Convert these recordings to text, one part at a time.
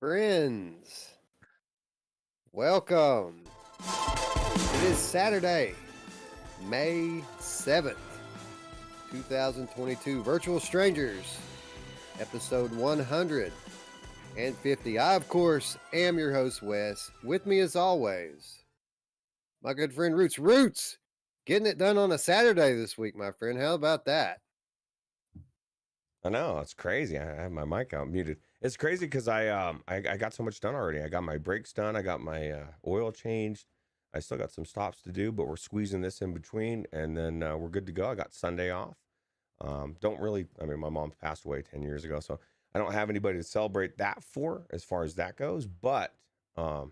Friends, welcome. It is Saturday, May 7th, 2022. Virtual Strangers, episode 150. I, of course, am your host, Wes. With me, as always, my good friend Ruuts. Ruuts, getting it done on a Saturday this week, my friend. How about that? I know, it's crazy. I have my mic out muted. It's crazy because I got so much done already. I got my brakes done. I got my oil changed. I still got some stops to do, but we're squeezing this in between, and then we're good to go. I got Sunday off. Don't really. I mean, my mom passed away 10 years ago, so I don't have anybody to celebrate that for as far as that goes. But other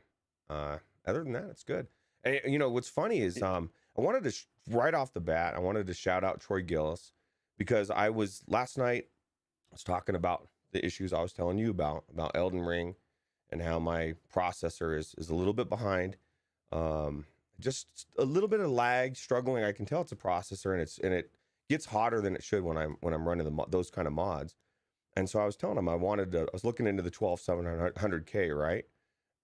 than that, it's good. And you know what's funny is I wanted to right off the bat, I wanted to shout out Troy Gillis because I was last night. I was talking about the issues I was telling you about Elden Ring and how my processor is a little bit behind. Just a little bit of lag, struggling. I can tell it's a processor and it gets hotter than it should when I'm running those kind of mods. And so I was telling him I was looking into the 12700K, right?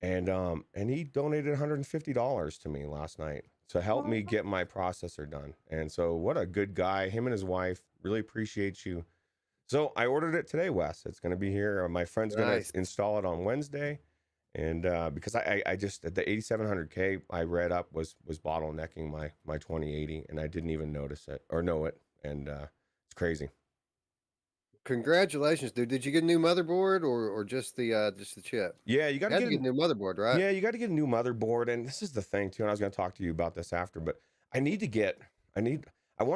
And he donated $150 to me last night to help me get my processor done. And so what a good guy, him and his wife, really appreciate you. So I ordered it today, Wes. It's going to be here. My friend's going to install it on Wednesday. And because I just, the 8700K I read up was bottlenecking my 2080, and I didn't even notice it or know it. And it's crazy. Congratulations, dude. Did you get a new motherboard or just the chip? Yeah, you got to get a new motherboard, right? Yeah, you got to get a new motherboard. And this is the thing too. And I was going to talk to you about this after, but I want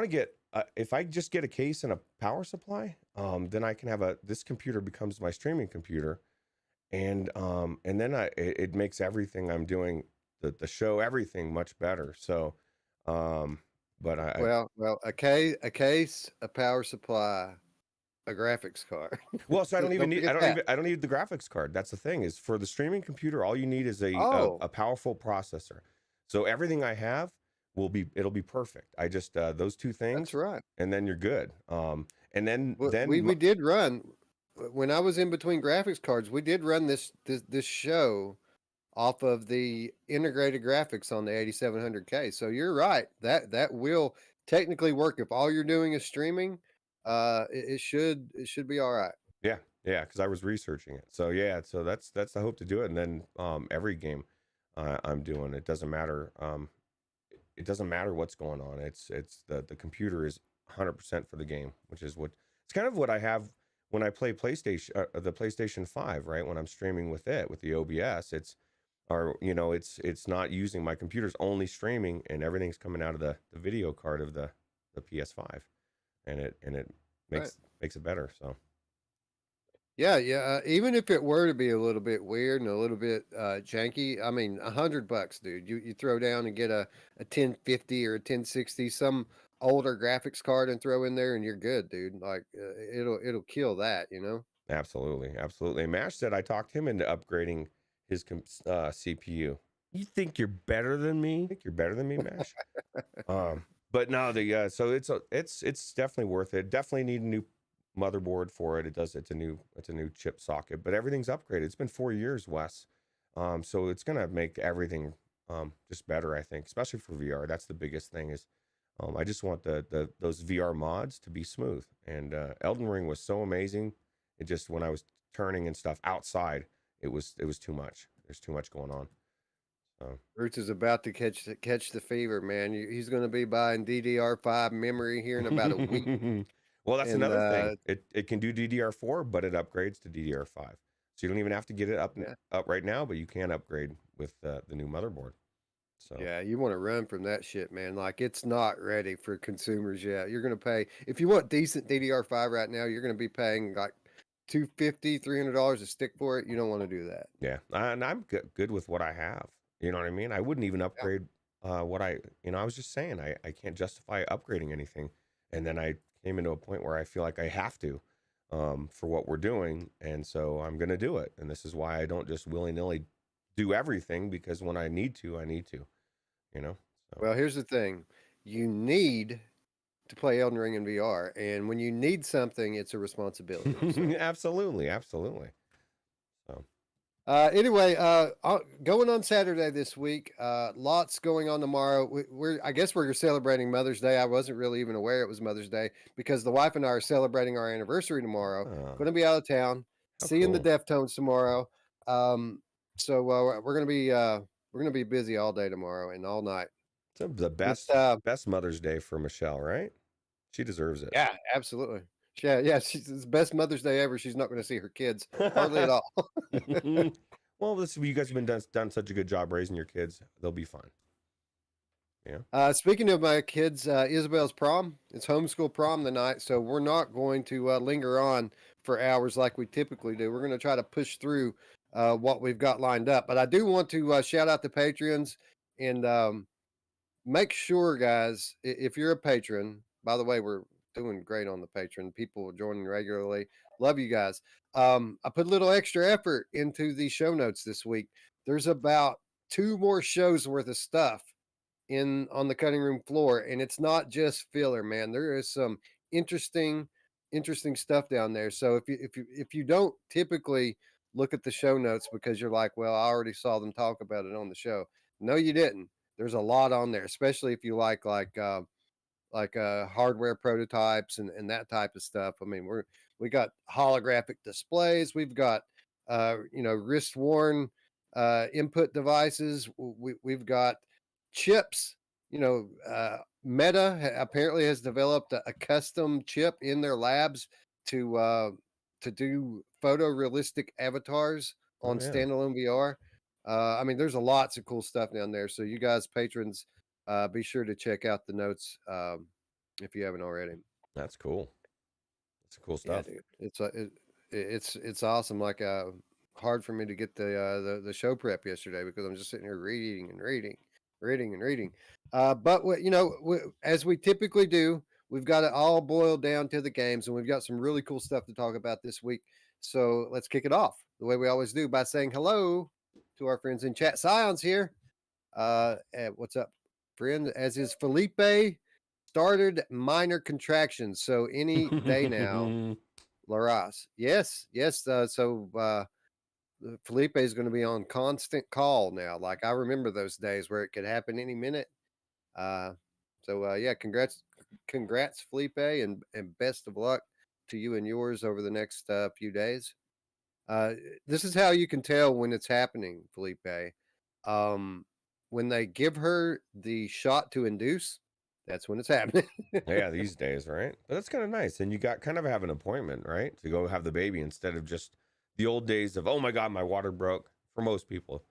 to get, if I just get a case and a power supply, then I can have this computer becomes my streaming computer. And then it makes everything I'm doing, the show, everything much better. So, but a case, a power supply, a graphics card. Well, so I don't need the graphics card. That's the thing, is for the streaming computer, all you need is a powerful processor. So everything I have it'll be perfect. I just those two things. That's right. And then you're good. And then we did run when I was in between graphics cards. We did run this show off of the integrated graphics on the 8700K. So you're right. That will technically work if all you're doing is streaming. It should be all right. Yeah, because I was researching it. So yeah, so that's the hope to do it. And then every game I'm doing, it doesn't matter. It doesn't matter what's going on. It's the computer is 100% for the game, which is it's kind of what I have when I play PlayStation, the PlayStation 5, right? When I'm streaming with the OBS, it's not using my computer's only streaming, and everything's coming out of the video card of the PS5, and it makes it better. So yeah. Even if it were to be a little bit weird and a little bit janky, I mean, $100, dude. You throw down and get a 1050 or a 1060, some older graphics card, and throw in there, and you're good, dude. Like it'll kill that, you know. Absolutely. And Mash said I talked him into upgrading his CPU. You think you're better than me? Mash? But no, so it's definitely worth it. Definitely need a new motherboard for it. It's a new chip socket, but everything's upgraded. It's been 4 years, Wes. So it's gonna make everything just better, I think, especially for VR. That's the biggest thing is I just want those VR mods to be smooth. And Elden Ring was so amazing. It just, when I was turning and stuff outside, it was too much. There's too much going on. Ruuts is about to catch the fever, man. He's going to be buying DDR5 memory here in about a week. Well, that's another thing. It can do DDR4, but it upgrades to DDR5. So you don't even have to get it up right now, but you can upgrade with the new motherboard. So yeah, you want to run from that shit, man. Like, it's not ready for consumers yet. You're going to pay, if you want decent DDR5 right now, you're going to be paying like $250, $300 a stick for it. You don't want to do that. Yeah, and I'm good with what I have. You know what I mean? I wouldn't even upgrade what I was just saying, I can't justify upgrading anything. And then I came into a point where I feel like I have to for what we're doing. And so I'm going to do it. And this is why I don't just willy-nilly do everything, because when I need to, you know? So. Well, here's the thing. You need to play Elden Ring in VR. And when you need something, it's a responsibility. So. Absolutely. So. Anyway, going on Saturday this week. Lots going on tomorrow. I guess we're celebrating Mother's Day. I wasn't really even aware it was Mother's Day because the wife and I are celebrating our anniversary tomorrow. Oh, Going to be out of town, how seeing the cool. Deftones tomorrow. So we're gonna be busy all day tomorrow and all night. So the But best Mother's Day for Michelle, right? She deserves it. yeah, absolutely. Yeah. She's it's the best Mother's Day ever. She's not going to see her kids hardly at all. Well, you guys have been done such a good job raising your kids. They'll be fine. Yeah. Speaking of my kids, Isabel's prom. It's homeschool prom tonight, so we're not going to linger on for hours like we typically do. We're going to try to push through what we've got lined up. But I do want to shout out the patrons and make sure, guys, if you're a patron, by the way, we're doing great on the patron. People joining regularly. Love you guys. I put a little extra effort into the show notes this week. There's about 2 more shows worth of stuff on the cutting room floor, and it's not just filler, man. There is some interesting stuff down there. So if you don't typically look at the show notes because you're like, well, I already saw them talk about it on the show. No, you didn't. There's a lot on there, especially if you like hardware prototypes and that type of stuff. I mean, we got holographic displays, we've got wrist worn input devices, we've got chips. Meta apparently has developed a custom chip in their labs to do photorealistic avatars Oh on yeah. standalone VR. I mean, there's lots of cool stuff down there. So you guys, patrons, be sure to check out the notes if you haven't already. That's cool. That's cool Yeah, stuff. dude, it's awesome. Like hard for me to get the show prep yesterday because I'm just sitting here reading and reading. But as we typically do, we've got it all boiled down to the games, and we've got some really cool stuff to talk about this week. So let's kick it off the way we always do by saying hello to our friends in chat. Scion's here. What's up, friend? As is Felipe. Started minor contractions, so any day now. Laras. Yes. Felipe is going to be on constant call now. Like I remember those days where it could happen any minute. Yeah, congrats, Felipe, and best of luck to you and yours over the next few days. This is how you can tell when it's happening, Felipe. When they give her the shot to induce, that's when it's happening. Yeah, these days, right? But that's kind of nice. And you got kind of have an appointment, right? To go have the baby instead of just the old days of, oh my God, my water broke. For most people,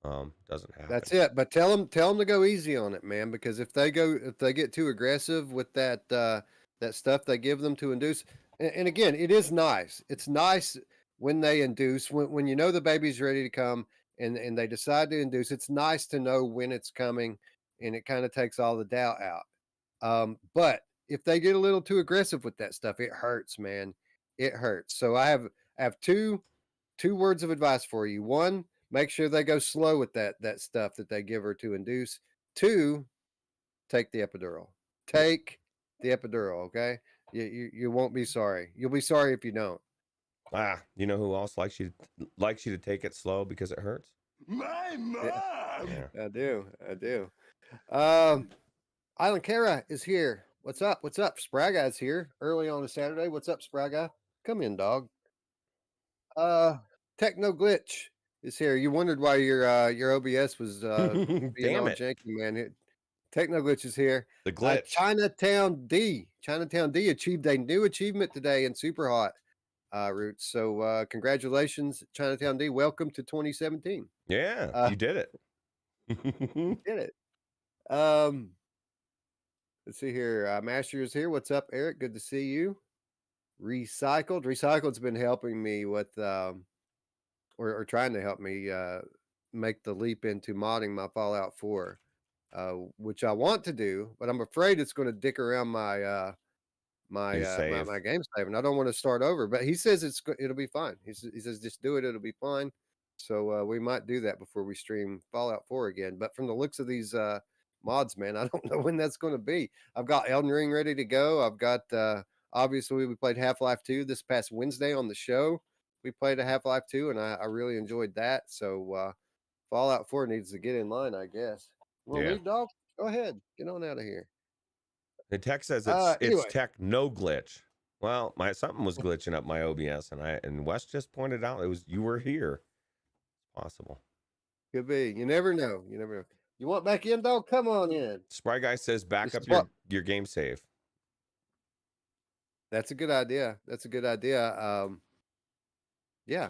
doesn't happen. That's it. But tell them to go easy on it, man, because if they get too aggressive with that stuff they give them to induce, and again, it is nice. It's nice when they induce, when you know the baby's ready to come and they decide to induce. It's nice to know when it's coming, and it kind of takes all the doubt out. But if they get a little too aggressive with that stuff, it hurts, man. It hurts. So I have two words of advice for you. One, make sure they go slow with that stuff that they give her to induce. Two, take the epidural. Take the epidural, okay? You won't be sorry. You'll be sorry if you don't. You know who else likes you to take it slow because it hurts? My mom. Yeah. I do. Island Kara is here. What's up? Spragga's here early on a Saturday. What's up, Spragga? Come in, dog. Techno Glitch is here. You wondered why your OBS was being Damn all it. janky, man. Techno Glitch is here. The glitch. Chinatown D achieved a new achievement today in Super Hot Roots. So congratulations, Chinatown D. Welcome to 2017. Yeah, you did it. You did it. Let's see here. Master is here. What's up, Eric? Good to see you. Recycled's been helping me with or trying to help me make the leap into modding my Fallout 4, which I want to do, but I'm afraid it's going to dick around my my game save, and I don't want to start over. But he says it'll be fine. He says just do it; it'll be fine. So we might do that before we stream Fallout 4 again. But from the looks of these mods, man, I don't know when that's going to be. I've got Elden Ring ready to go. I've got obviously we played Half-Life 2 this past Wednesday on the show. we played a Half-Life 2, and I really enjoyed that. So Fallout 4 needs to get in line, I guess. Well, Yeah. lead dog, go ahead, get on out of here. The tech says it's Anyway, tech no glitch. Well, my something was glitching up my OBS, and Wes just pointed out it was you were here. It's possible. could be. You never know. You never know. You want back in, dog? Come on in. Spry Guy says back This up is what. your game save. That's a good idea. That's a good idea. Yeah,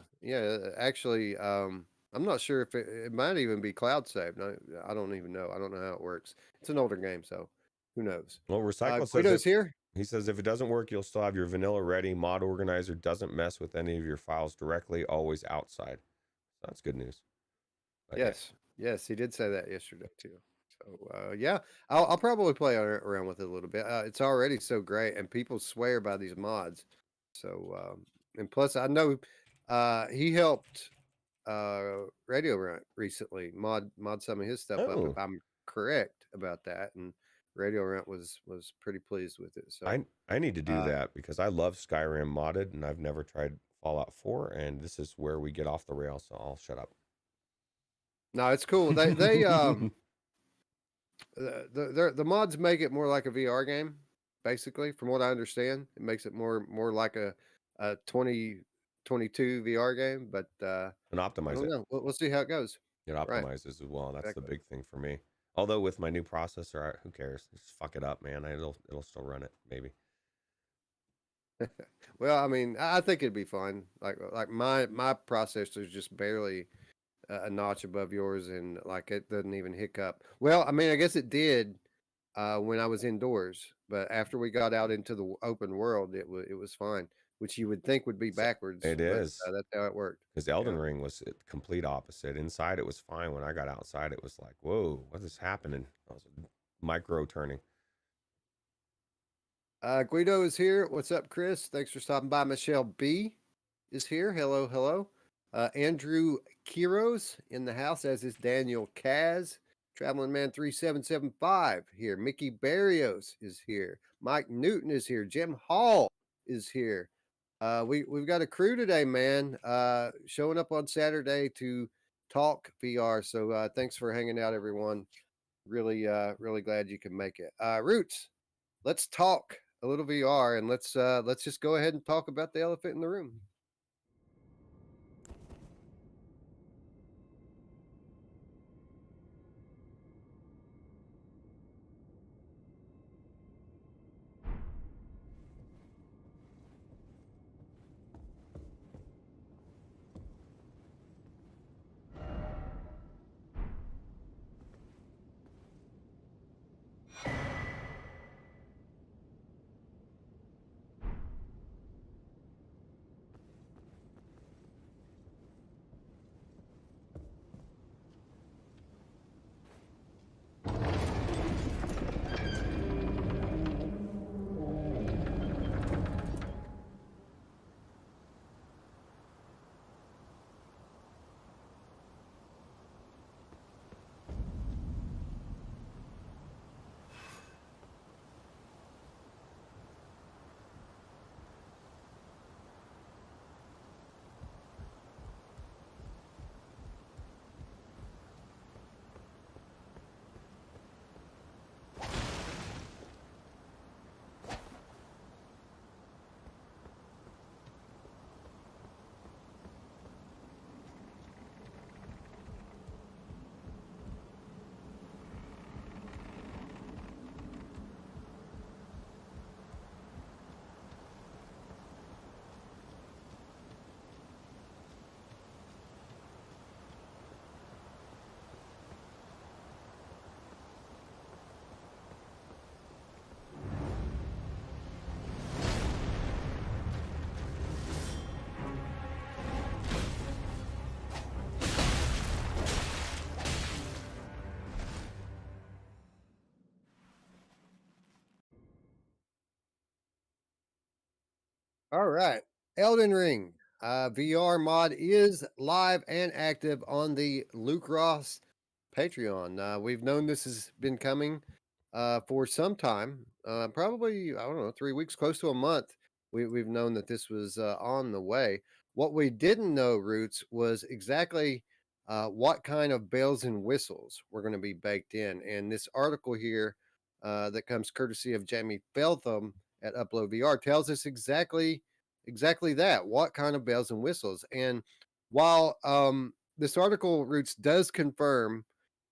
actually, I'm not sure if it might even be cloud saved. I don't even know. I don't know how it works. It's an older game, so who knows? Well, Recycle says Guido's here. he says if it doesn't work, you'll still have your vanilla ready. Mod organizer doesn't mess with any of your files directly, always outside. So that's good news. But yeah. Yes, he did say that yesterday too. So yeah, I'll probably play around with it a little bit. It's already so great, and people swear by these mods. So and plus, I know he helped Radio Runt recently mod some of his stuff up, if Oh, I'm correct about that. And Radio Runt was pretty pleased with it. So I need to do uh, that because I love Skyrim modded and I've never tried Fallout 4, and this is where we get off the rails, so I'll shut up. no, it's cool. They the mods make it more like a VR game, basically. From what I understand, it makes it more like a 2022 VR game. But And I optimize don't it. know. We'll see how it goes. It Right. optimizes as well. That's Exactly. the big thing for me. Although with my new processor, who cares? Just fuck it up, man. It'll still run it, maybe. Well, I mean, I think it'd be fun. Like my processor is just barely a notch above yours, and like it doesn't even hiccup. Well, I mean, I guess it did when I was indoors, but after we got out into the open world, it was fine. Which you would think would be So backwards, it but is. that's how it worked. Because Elden Ring was the complete opposite. Inside it was fine. When I got outside, it was like, whoa, what is happening? I was micro turning. Guido is here. What's up, Chris? Thanks for stopping by. Michelle B is here. Hello, hello. Andrew Kiros in the house, as is Daniel Kaz. Traveling Man 3775 here. Mickey Barrios is here. Mike Newton is here. Jim Hall is here. We've got a crew today, man. Showing up on Saturday to talk VR. So thanks for hanging out, everyone. Really glad you can make it. Roots, let's talk a little VR, and let's just go ahead and talk about the elephant in the room. All right. Elden Ring VR mod is live and active on the Luke Ross Patreon. We've known this has been coming for some time, probably, I don't know, 3 weeks, close to a month. We've known that this was on the way. What we didn't know, Roots, was exactly what kind of bells and whistles were going to be baked in. And this article here that comes courtesy of Jamie Feltham at Upload VR tells us exactly that. What kind of bells and whistles? And while this article, Roots, does confirm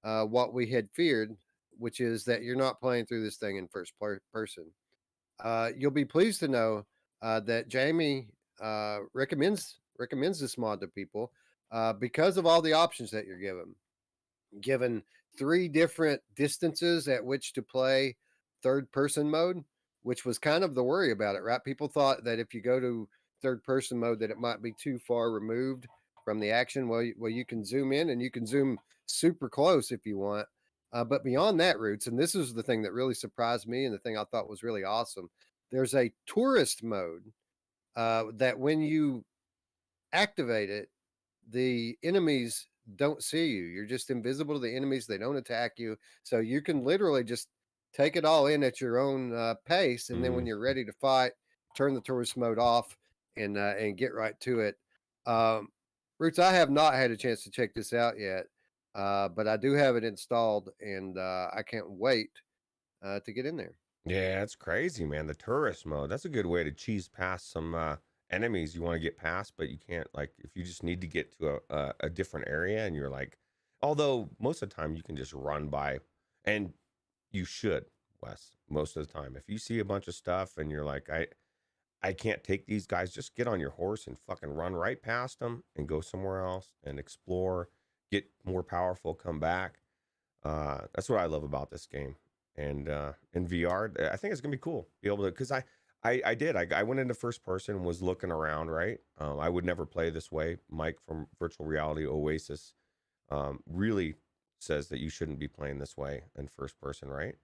what we had feared, which is that you're not playing through this thing in first person. You'll be pleased to know that Jamie recommends this mod to people because of all the options that you're given three different distances at which to play third person mode, which was kind of the worry about it, right? People thought that if you go to third person mode, that it might be too far removed from the action. Well, you can zoom in and you can zoom super close if you want. But beyond that, Roots, and this is the thing that really surprised me and the thing I thought was really awesome. There's a tourist mode that when you activate it, the enemies don't see you. You're just invisible to the enemies. They don't attack you. So you can literally just take it all in at your own pace. And then when Mm. you're ready to fight, turn the tourist mode off and get right to it. Um, Roots, I have not had a chance to check this out yet, but I do have it installed, and I can't wait to get in there. Yeah, it's crazy, man. The tourist mode. That's a good way to cheese past some enemies you want to get past, but you can't. Like, if you just need to get to a different area, and you're like, although most of the time you can just run by, and you should, Wes. Most of the time, if you see a bunch of stuff and you're like, I can't take these guys, just get on your horse and fucking run right past them and go somewhere else and explore, get more powerful, come back. That's what I love about this game. And in VR, I think it's gonna be cool. Be able to, because I went into first person and was looking around. Right, I would never play this way. Mike from Virtual Reality Oasis really says that you shouldn't be playing this way in first person. Right,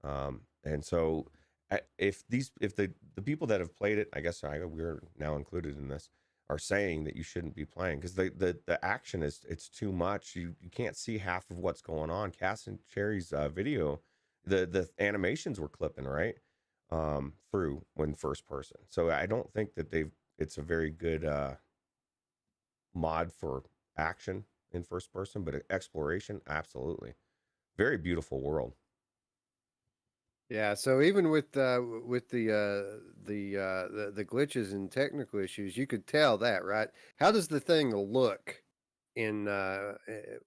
and so if the people that have played it, I guess we're now included in this, are saying that you shouldn't be playing because the action is it's too much. You can't see half of what's going on. Cass and Cherry's video, the animations were clipping right through when first person. So I don't think that it's a very good mod for action in first person, but exploration absolutely. Very beautiful world. Yeah, so even with the glitches and technical issues, you could tell that, right? How does the thing look in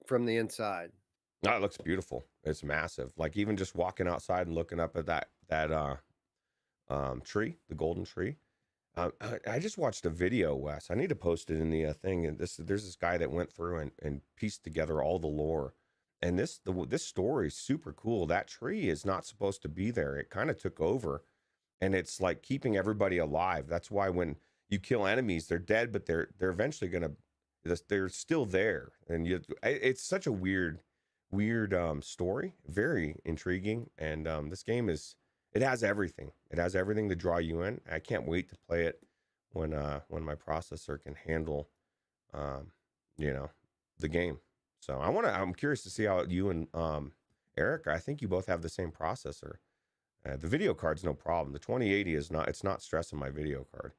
from the inside? No, it looks beautiful. It's massive. Like even just walking outside and looking up at that tree, the golden tree. I just watched a video, Wes. I need to post it in the thing. And there's this guy that went through and pieced together all the lore. And this story is super cool. That tree is not supposed to be there. It kind of took over, and it's like keeping everybody alive. That's why when you kill enemies, they're dead, but they're eventually gonna they're still there. And it's such a weird story, very intriguing. And this game it has everything. It has everything to draw you in. I can't wait to play it when my processor can handle um, you know, the game. So I'm curious to see how you and Eric, I think you both have the same processor. The video card's no problem. The 2080 it's not stressing my video card.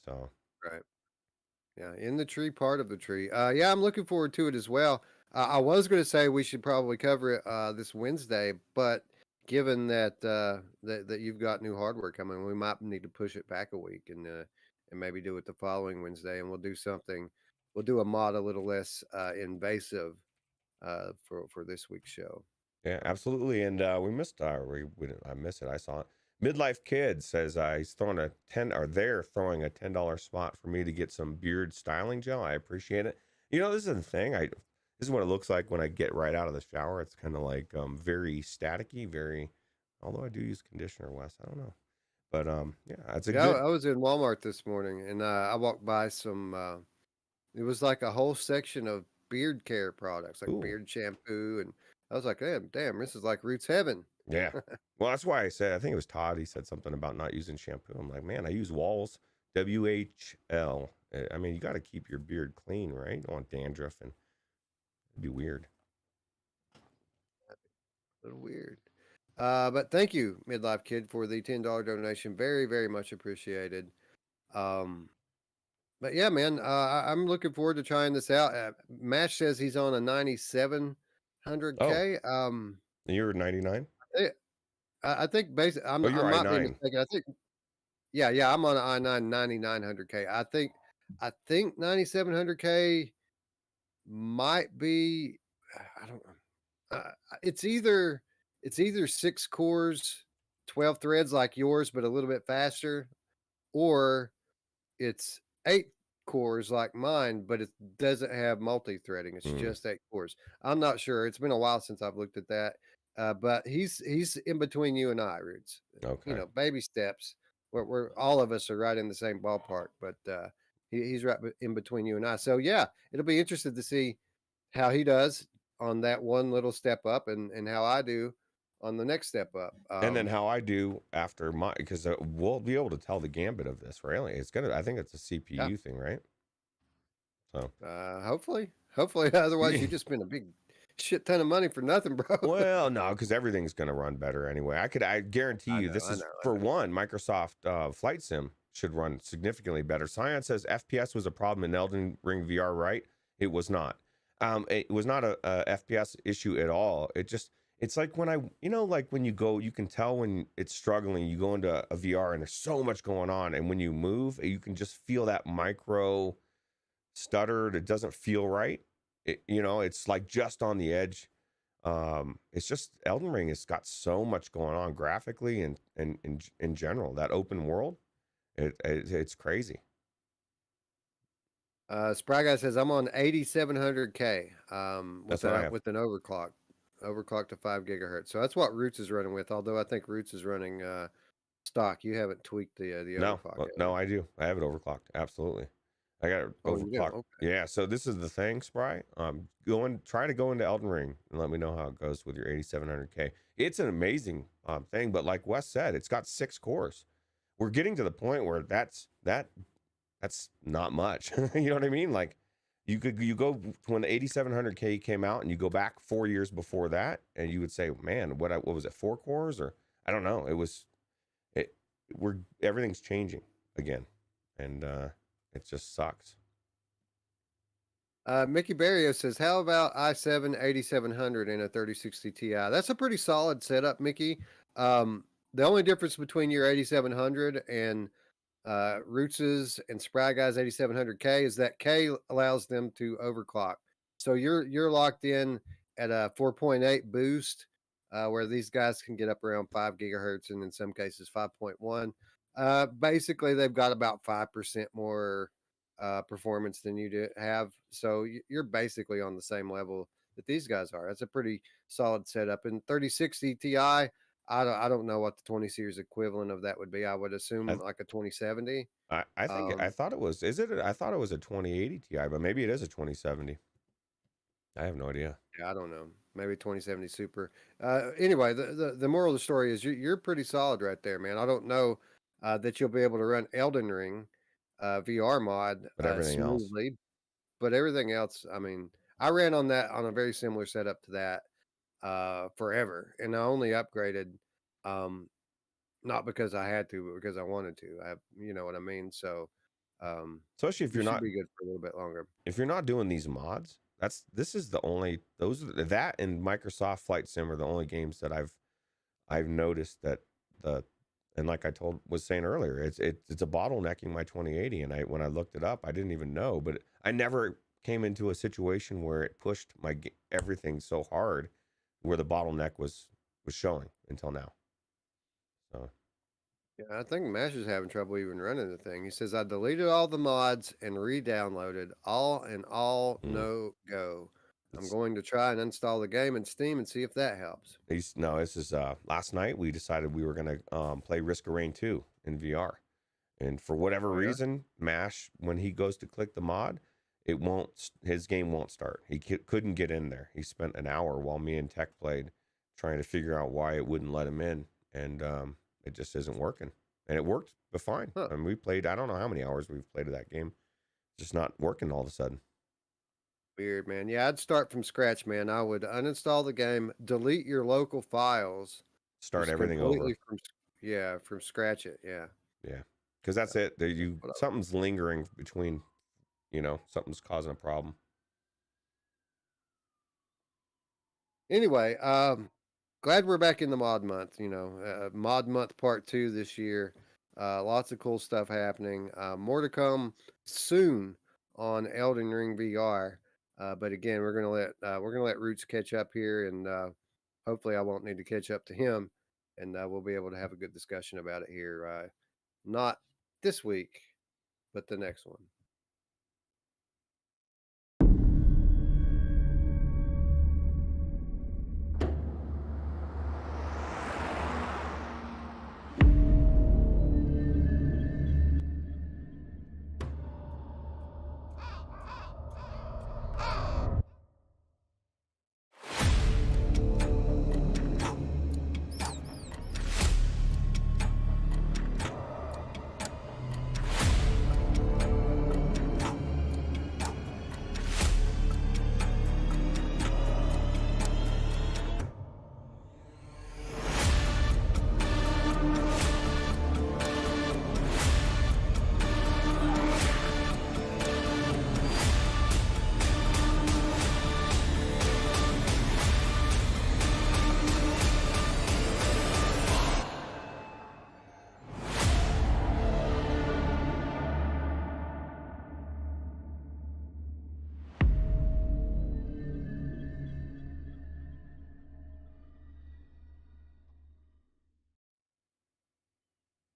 So Right. Yeah, in the tree part of the tree. Yeah, I'm looking forward to it as well. I was going to say we should probably cover it this Wednesday, but given that you've got new hardware coming, we might need to push it back a week and maybe do it the following Wednesday, and we'll do something. We'll do a mod a little less invasive for this week's show. yeah, absolutely. And we missed we didn't, I missed it. I saw it. Midlife Kid says he's throwing a 10 or they're throwing a $10 spot for me to get some beard styling gel. I appreciate it. You know, this is the thing. This is what it looks like when I get right out of the shower. It's kind of like very staticky, very, although I do use conditioner, Wes. I don't know. But yeah, it's a Yeah, good. I was in Walmart this morning and I walked by some. It was like a whole section of beard care products, like Ooh, beard shampoo, and I was like, damn, this is like Roots Heaven. yeah. Well, that's why I said, I think it was Todd. He said something about not using shampoo. I'm like, man, I use Walls, WHL. I mean, you got to keep your beard clean, right? You don't want dandruff, and it'd be weird. A little weird. But thank you, Midlife Kid, for the $10 donation. Very, very much appreciated. Um, But yeah, man, I'm looking forward to trying this out. Mash says he's on a Oh, 9700K. you're 99. Eh, I think basically, Oh, I you're might be i9. mistaken. I think, yeah, I'm on an i9 9900K. I think 9700K might be. I don't know. It's either 6 cores, 12 threads like yours, but a little bit faster, or it's 8 cores like mine, but it doesn't have multi-threading. It's Mm, just 8 cores. I'm not sure. It's been a while since I've looked at that. But he's in between you and I, Roots. okay. Baby steps. We're all of us are right in the same ballpark, but he's right in between you and I. So yeah, it'll be interesting to see how he does on that one little step up, and how I do on the next step up. And then how I do after my, because we'll be able to tell the gambit of this, really. It's gonna, I think it's a Yeah, CPU thing, right? So, hopefully, otherwise you just spend a big shit ton of money for nothing, bro. well, no, because everything's gonna run better anyway. I guarantee I you, know, this I is know, I for know. one. Microsoft Flight Sim should run significantly better. Science says FPS was a problem in Elden Ring VR, right? It was not. It was not a FPS issue at all. It's like when like when you go, you can tell when it's struggling. You go into a VR and there's so much going on, and when you move, you can just feel that micro stutter. It doesn't feel right. It's like just on the edge. It's just Elden Ring has got so much going on graphically and in general. That open world, it's crazy. Spry Guy says I'm on 8700K That's what I have. with an overclock to 5 gigahertz. So that's what Roots is running with. Although I think Roots is running stock. You haven't tweaked the No, overclock yet, no, right? I do. I have it overclocked. Absolutely. I got it Oh, you do. overclocked. Okay. Yeah. So this is the thing, Spry. Try to go into Elden Ring and let me know how it goes with your 8700K. It's an amazing thing, but like Wes said, it's got 6 cores. We're getting to the point where that's not much. You know what I mean? Like you go when the 8700K came out and you go back 4 years before that, and you would say, man, what was it, 4 cores, or I don't know. It we're everything's changing again, and it just sucks. Mickey Barrio says, "How about i7 8700 and a 3060 Ti?" That's a pretty solid setup, Mickey. The only difference between your 8700 and Roots's and Spry Guy's 8700K is that K allows them to overclock. So you're locked in at a 4.8 boost, where these guys can get up around 5 gigahertz, and in some cases 5.1. Basically, they've got about 5% more performance than you have. So you're basically on the same level that these guys are. That's a pretty solid setup. And 3060 Ti, I don't know what the 20 series equivalent of that would be. I would I assume like a 2070. I think I Um, thought it was. Is it? I thought it was a 2080 Ti, but maybe it is a 2070. I have no idea. yeah, I don't know. Maybe 2070 Super. Anyway, the moral of the story is you're pretty solid right there, man. I don't know that you'll be able to run Elden Ring VR mod But everything else, smoothly, but everything else, I mean, I ran on that on a very similar setup to that forever, and I only upgraded um, not because I had to, but because I wanted to. You know what I mean? So especially you should be good for a little bit longer. if you're not doing these mods, this is the only that and Microsoft Flight Sim are the only games that I've noticed that the and like I was saying earlier, it's a bottlenecking my 2080, and when I looked it up, I didn't even know, but I never came into a situation where it pushed everything so hard where the bottleneck was showing until now. So Yeah, I think Mash is having trouble even running the thing. He says, I deleted all the mods and re-downloaded all mm, no go. I'm it's going to try and install the game in Steam and see if that helps. no, this is last night we decided we were gonna play Risk of Rain 2 in VR. And for whatever Oh yeah? reason, Mash, when he goes to click the mod, his game won't start. He couldn't get in there. He spent an hour while me and Tech played trying to figure out why it wouldn't let him in. And it just isn't working. And it worked fine. Huh. I mean, we played, I don't know how many hours we've played of that game. It's just not working all of a sudden. Weird, man. Yeah, I'd start from scratch, man. I would uninstall the game, delete your local files, Start just everything over. completely from scratch it. Yeah. Yeah. Because that's Yeah. it. That's what I would. Something's lingering between something's causing a problem. Anyway, glad we're back in the mod month. Mod month part 2 this year. Lots of cool stuff happening. More to come soon on Elden Ring VR. But again, we're gonna let Roots catch up here, and hopefully, I won't need to catch up to him, and we'll be able to have a good discussion about it here. Not this week, but the next one.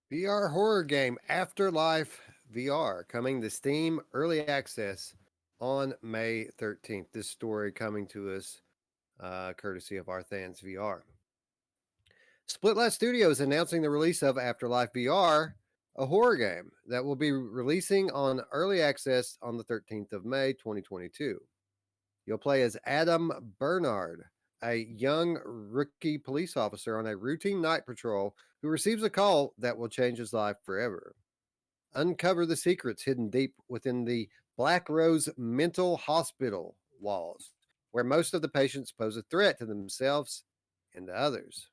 VR horror game Afterlife VR coming to Steam early access on May 13th. This story coming to us courtesy of Arthans VR. Splitless Studios announcing the release of Afterlife VR, a horror game that will be releasing on early access on the 13th of May 2022. You'll play as Adam Bernard, a young rookie police officer on a routine night patrol who receives a call that will change his life forever. Uncover the secrets hidden deep within the Black Rose Mental Hospital walls, where most of the patients pose a threat to themselves and to others.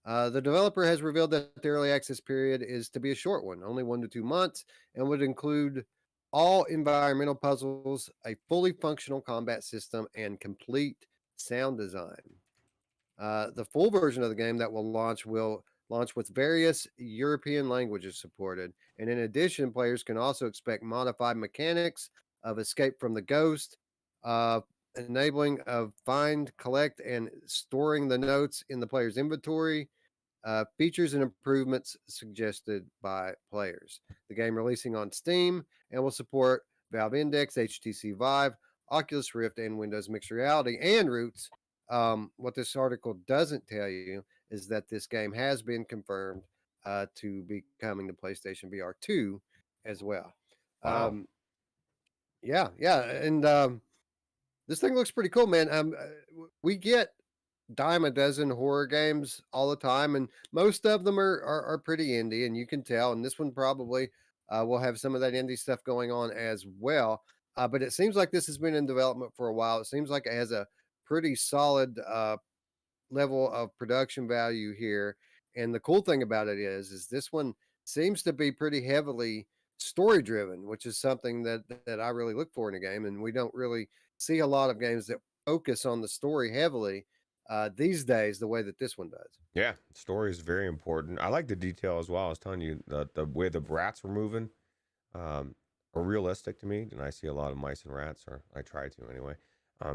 The developer has revealed that the early access period is to be a short one, only 1 to 2 months, and would include all environmental puzzles, a fully functional combat system, and complete sound design. The full version of the game that will launch with various European languages supported, and in addition, players can also expect modified mechanics of escape from the ghost, uh, enabling of find, collect, and storing the notes in the player's inventory. Features and improvements suggested by players. The game releasing on Steam and will support Valve Index, HTC Vive, Oculus Rift, and Windows Mixed Reality and Roots. What this article doesn't tell you is that this game has been confirmed to be coming to PlayStation VR 2 as well. Wow. Yeah, and this thing looks pretty cool, man. We get dime a dozen horror games all the time, and most of them are pretty indie, and you can tell. And this one probably will have some of that indie stuff going on as well. But it seems like this has been in development for a while. It seems like it has a pretty solid level of production value here. And the cool thing about it is this one seems to be pretty heavily story driven, which is something that I really look for in a game. And we don't really see a lot of games that focus on the story heavily these days the way that this one does. Yeah, story is very important. I like the detail as well. I was telling you the way the rats were moving are realistic to me, and I see a lot of mice and rats, or I try to anyway.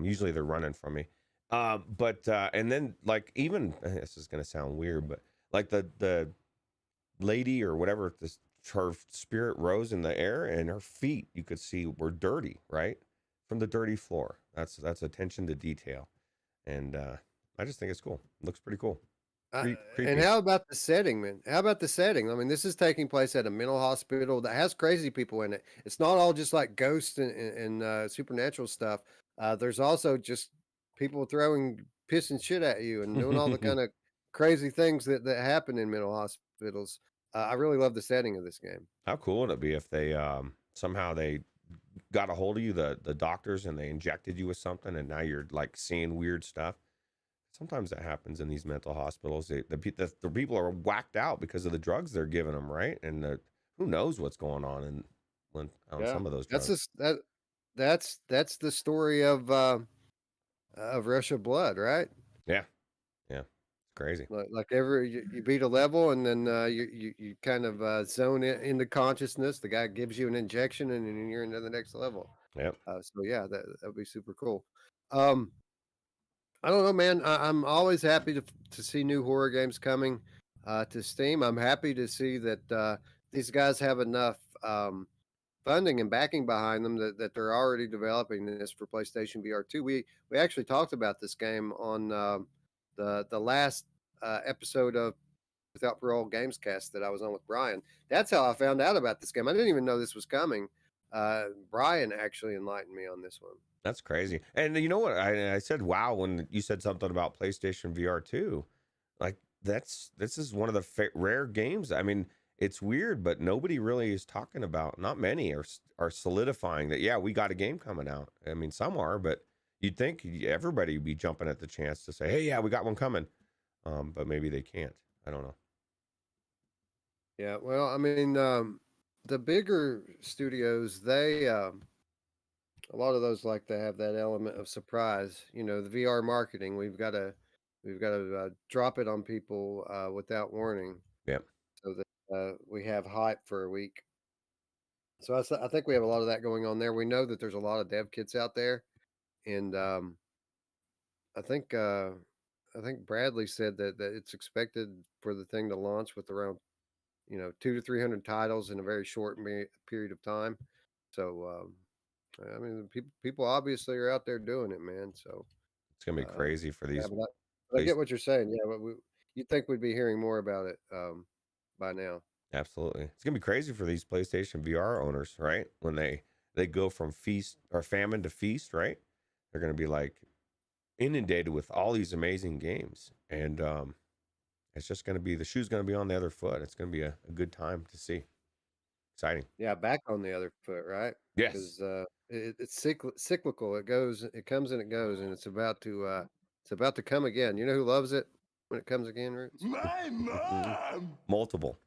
Usually they're running from me. But and then like even this is gonna sound weird, but like the lady or whatever, this her spirit rose in the air, and her feet you could see were dirty, right, from the dirty floor. That's attention to detail, and I just think it's cool. It looks pretty cool. Creepy. And how about the setting, man? How about the setting? I mean, this is taking place at a mental hospital that has crazy people in it. It's not all just like ghosts and supernatural stuff. There's also just people throwing piss and shit at you and doing all the kind of crazy things that happen in mental hospitals. I really love the setting of this game. How cool would it be if they somehow they got a hold of you, the doctors, and they injected you with something, and now you're like seeing weird stuff? Sometimes that happens in these mental hospitals. The people are whacked out because of the drugs they're giving them, right? And who knows what's going on when on Yeah, some of those that's drugs. just that's the story of Rush of Blood, right? Yeah, yeah, it's crazy. Like every you beat a level and then you kind of zone it into consciousness. The guy gives you an injection and then you're into the next level. Yep. So yeah, that would be super cool. Um, I don't know, man. I'm always happy to see new horror games coming to Steam. I'm happy to see that these guys have enough funding and backing behind them that they're already developing this for PlayStation VR 2. We actually talked about this game on the last episode of Without Parole Gamescast that I was on with Brian. That's how I found out about this game. I didn't even know this was coming. Brian actually enlightened me on this one. That's crazy. And you know what? I said wow when you said something about PlayStation VR 2. Like this is one of the rare games. I mean, it's weird, but nobody really is talking about. Not many are solidifying that. Yeah, we got a game coming out. I mean, some are, but you'd think everybody would be jumping at the chance to say, "Hey, yeah, we got one coming," but maybe they can't. I don't know. Yeah, well, I mean, the bigger studios, they a lot of those like to have that element of surprise. You know, the VR marketing, we've got to drop it on people without warning, Yep. so that we have hype for a week. So I think we have a lot of that going on there. We know that there's a lot of dev kits out there, and I think uh, I think Bradley said that it's expected for the thing to launch with around 200 to 300 titles in a very short period of time. So I mean, people obviously are out there doing it, man. So It's gonna be uh, crazy for yeah, these. but I get what you're saying. Yeah, but you'd think we'd be hearing more about it by now. Absolutely. It's gonna be crazy for these PlayStation VR owners, right? When they go from feast or famine to feast, right? They're gonna be like inundated with all these amazing games. And it's just gonna be the shoe's gonna be on the other foot. It's gonna be a good time to see. Exciting. Yeah, back on the other foot, right? Yes. Because it's cyclical. It comes and it goes, and it's about to come again. You know who loves it when it comes again, Roots? My mom! Multiple.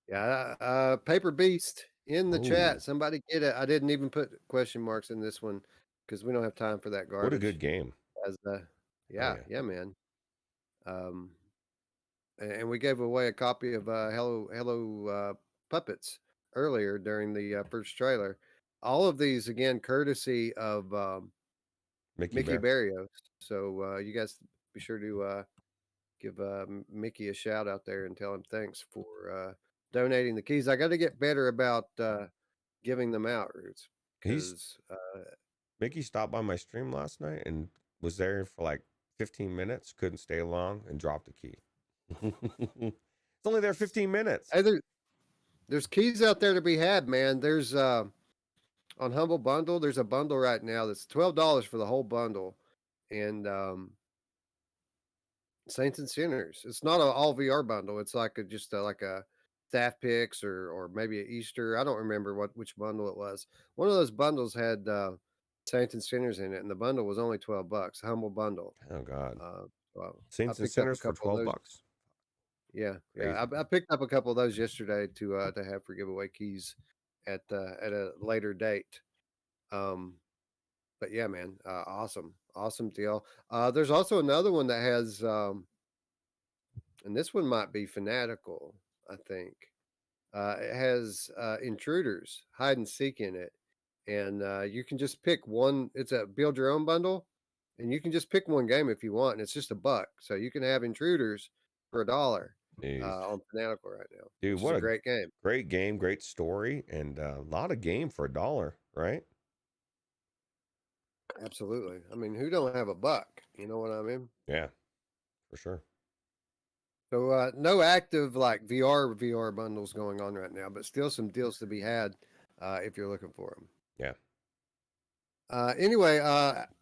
Yeah, Paper Beast in the Oh, chat. Somebody get it. I didn't even put question marks in this one because we don't have time for that what a good garbage. game. As Oh yeah, yeah. yeah, man. Um, and we gave away a copy of Hello Puppets earlier during the first trailer. All of these again courtesy of Mickey Mickey Bear. Barrios. So you guys be sure to give Mickey a shout out there and tell him thanks for donating the keys. I got to get better about giving them out, Roots, He's because Mickey stopped by my stream last night and was there for like 15 minutes, couldn't stay long, and dropped the key. It's only there 15 minutes. hey, there's keys out there to be had, man. There's on Humble Bundle. There's a bundle right now that's $12 for the whole bundle, and Saints and Sinners. It's not an all VR bundle. It's like just like a staff picks or maybe a Easter. I don't remember which bundle it was. One of those bundles had Saints and Sinners in it, and the bundle was only $12. Humble bundle. Oh God. Uh, so I Saints and picked up a Sinners for couple of 12 those. bucks. Yeah, yeah. Crazy. I picked up a couple of those yesterday to have for giveaway keys at a later date. Um, but yeah, man, awesome deal. There's also another one that has, and this one might be fanatical. I think it has intruders, hide and seek in it, and you can just pick one. It's a build your own bundle, and you can just pick one game if you want, and it's just $1. So you can have intruders for $1 Jeez. on Fanatical right now, Dude, which is what a a great game. great game, great story, and a lot of game for $1, right? Absolutely. I mean, who don't have $1? You know what I mean? Yeah, for sure. So no active like VR bundles going on right now, but still some deals to be had if you're looking for them. Yeah. Anyway,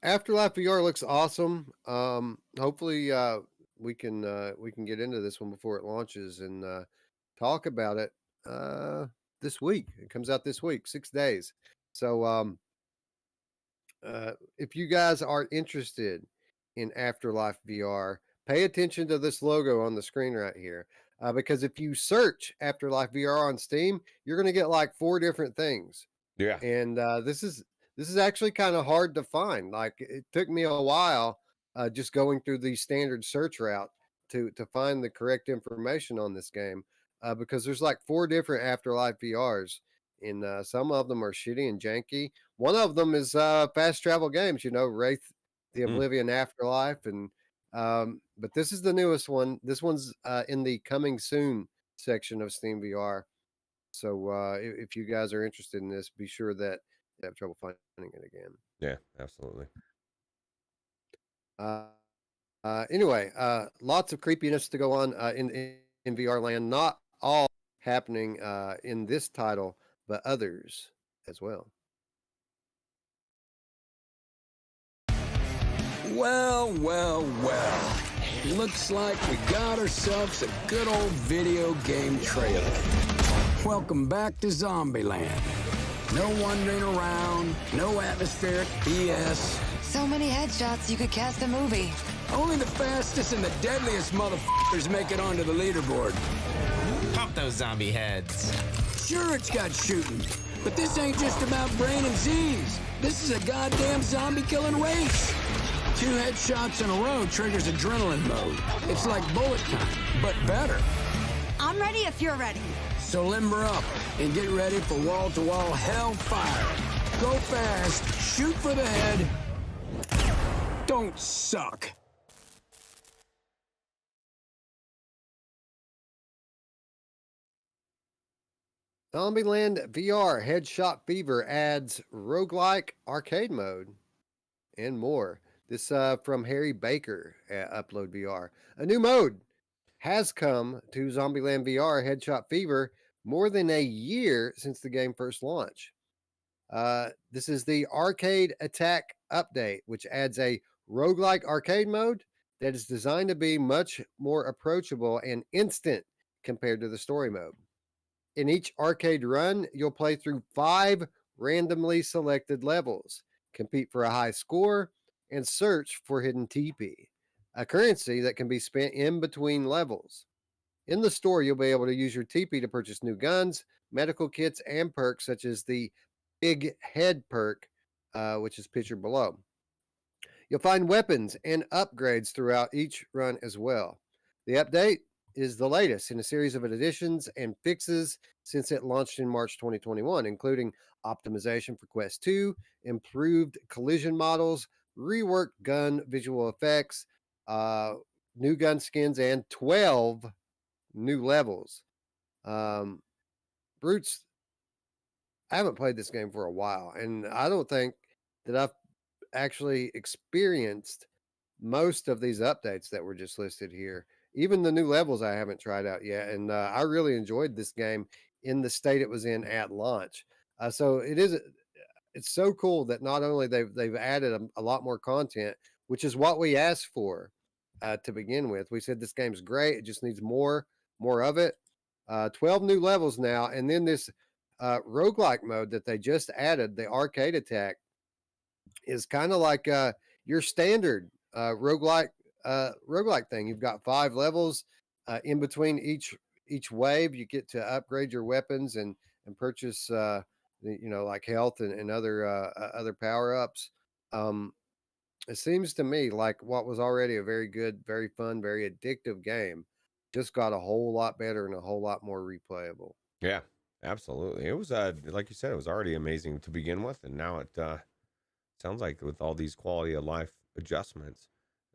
Afterlife VR looks awesome. Hopefully we can get into this one before it launches and talk about it this week. It comes out this week, 6 days. So if you guys are interested in Afterlife VR, pay attention to this logo on the screen right here. because if you search Afterlife VR on Steam, you're going to get like 4 different things. Yeah. And this is actually kind of hard to find. Like it took me a while just going through the standard search route to find the correct information on this game because there's like 4 different Afterlife VRs, and some of them are shitty and janky. One of them is fast travel games, Wraith, the Mm. Oblivion Afterlife, and but this is the newest one. This one's in the coming soon section of Steam VR. So if you guys are interested in this, be sure that you have trouble finding it again. Yeah, absolutely. Anyway, lots of creepiness to go on in VR land. Not all happening in this title, but others as well. Well, well, well. Looks like we got ourselves a good old video game trailer. Welcome back to Zombieland. No wandering around, no atmospheric BS. So many headshots you could cast a movie. Only the fastest and the deadliest motherfuckers make it onto the leaderboard. Pump those zombie heads. Sure, it's got shooting, but this ain't just about brain and Z's. This is a goddamn zombie-killing race. 2 headshots in a row triggers adrenaline mode. It's like bullet time, but better. I'm ready if you're ready. So limber up and get ready for wall-to-wall hellfire. Go fast, shoot for the head. Don't suck. Zombieland VR Headshot Fever adds roguelike arcade mode and more. This from Harry Baker at Upload VR. A new mode has come to Zombieland VR Headshot Fever more than a year since the game first launched. This is the Arcade Attack update, which adds a roguelike arcade mode that is designed to be much more approachable and instant compared to the story mode. In each arcade run, you'll play through 5 randomly selected levels, compete for a high score, and search for hidden TP, a currency that can be spent in between levels. In the store, you'll be able to use your TP to purchase new guns, medical kits, and perks such as the Big Head perk, which is pictured below. You'll find weapons and upgrades throughout each run as well. The update is the latest in a series of additions and fixes since it launched in March 2021, including optimization for Quest 2, improved collision models, reworked gun visual effects, new gun skins, and 12 new levels. Brutes, I haven't played this game for a while, and I don't think that I've actually experienced most of these updates that were just listed here. Even the new levels I haven't tried out yet, and I really enjoyed this game in the state it was in at launch. So it's so cool that not only they've added a lot more content, which is what we asked for to begin with. We said this game's great; it just needs more of it. 12 new levels now, and then this roguelike mode that they just added, the Arcade Attack, is kind of like your standard roguelike thing. You've got 5 levels in between each wave. You get to upgrade your weapons and purchase like health and other power-ups. It seems to me like what was already a very good, very fun, very addictive game just got a whole lot better and a whole lot more replayable. Yeah, absolutely. It was like you said, it was already amazing to begin with, and now it sounds like with all these quality of life adjustments,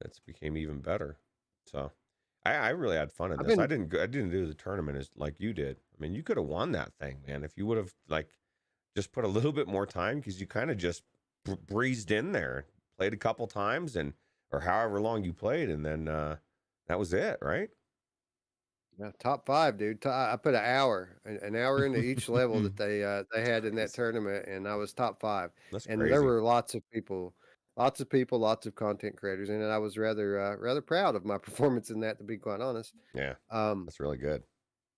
it's became even better. So I really had fun in this. I didn't do the tournament as like you did. I mean, you could have won that thing, man, if you would have like just put a little bit more time, because you kind of just breezed in there, played a couple times, or however long you played, and then that was it, right? Yeah, top 5, dude. I put an hour into each level that they had in that tournament, and I was top 5. That's and crazy. There were lots of people, lots of content creators in it. I was rather proud of my performance in that, to be quite honest. Yeah, that's really good.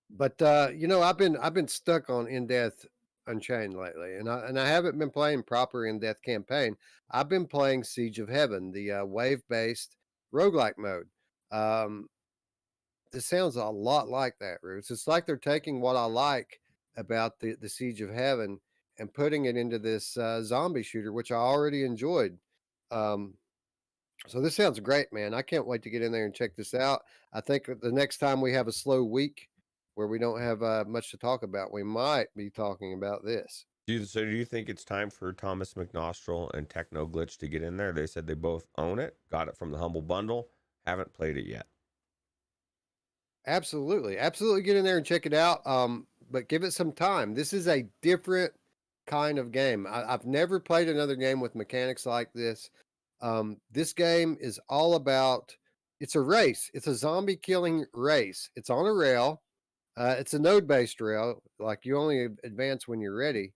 But I've been stuck on In Death Unchained lately, and I haven't been playing proper In Death campaign. I've been playing Siege of Heaven, the wave based roguelike mode. this sounds a lot like that, Roots. It's like they're taking what I like about the Siege of Heaven and putting it into this zombie shooter, which I already enjoyed. Um, so this sounds great, man. I can't wait to get in there and check this out. I think the next time we have a slow week where we don't have much to talk about, we might be talking about this. So do you think it's time for Thomas McNostril and Techno Glitch to get in there? They said they both own it, got it from the Humble Bundle, haven't played it yet. Absolutely. Absolutely get in there and check it out. But give it some time. This is a different kind of game. I've never played another game with mechanics like this. This game is all about, it's a race. It's a zombie killing race. It's on a rail. It's a node-based rail. Like you only advance when you're ready.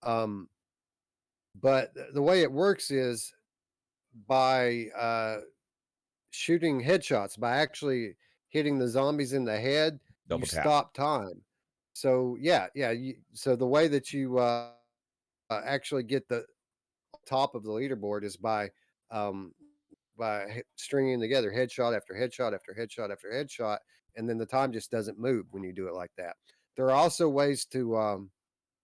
But the way it works is by shooting headshots, by actually hitting the zombies in the head, Double you tap. stop time. So yeah. So the way that you actually get the top of the leaderboard is by stringing together headshot after headshot after headshot after headshot, and then the time just doesn't move when you do it like that. There are also ways to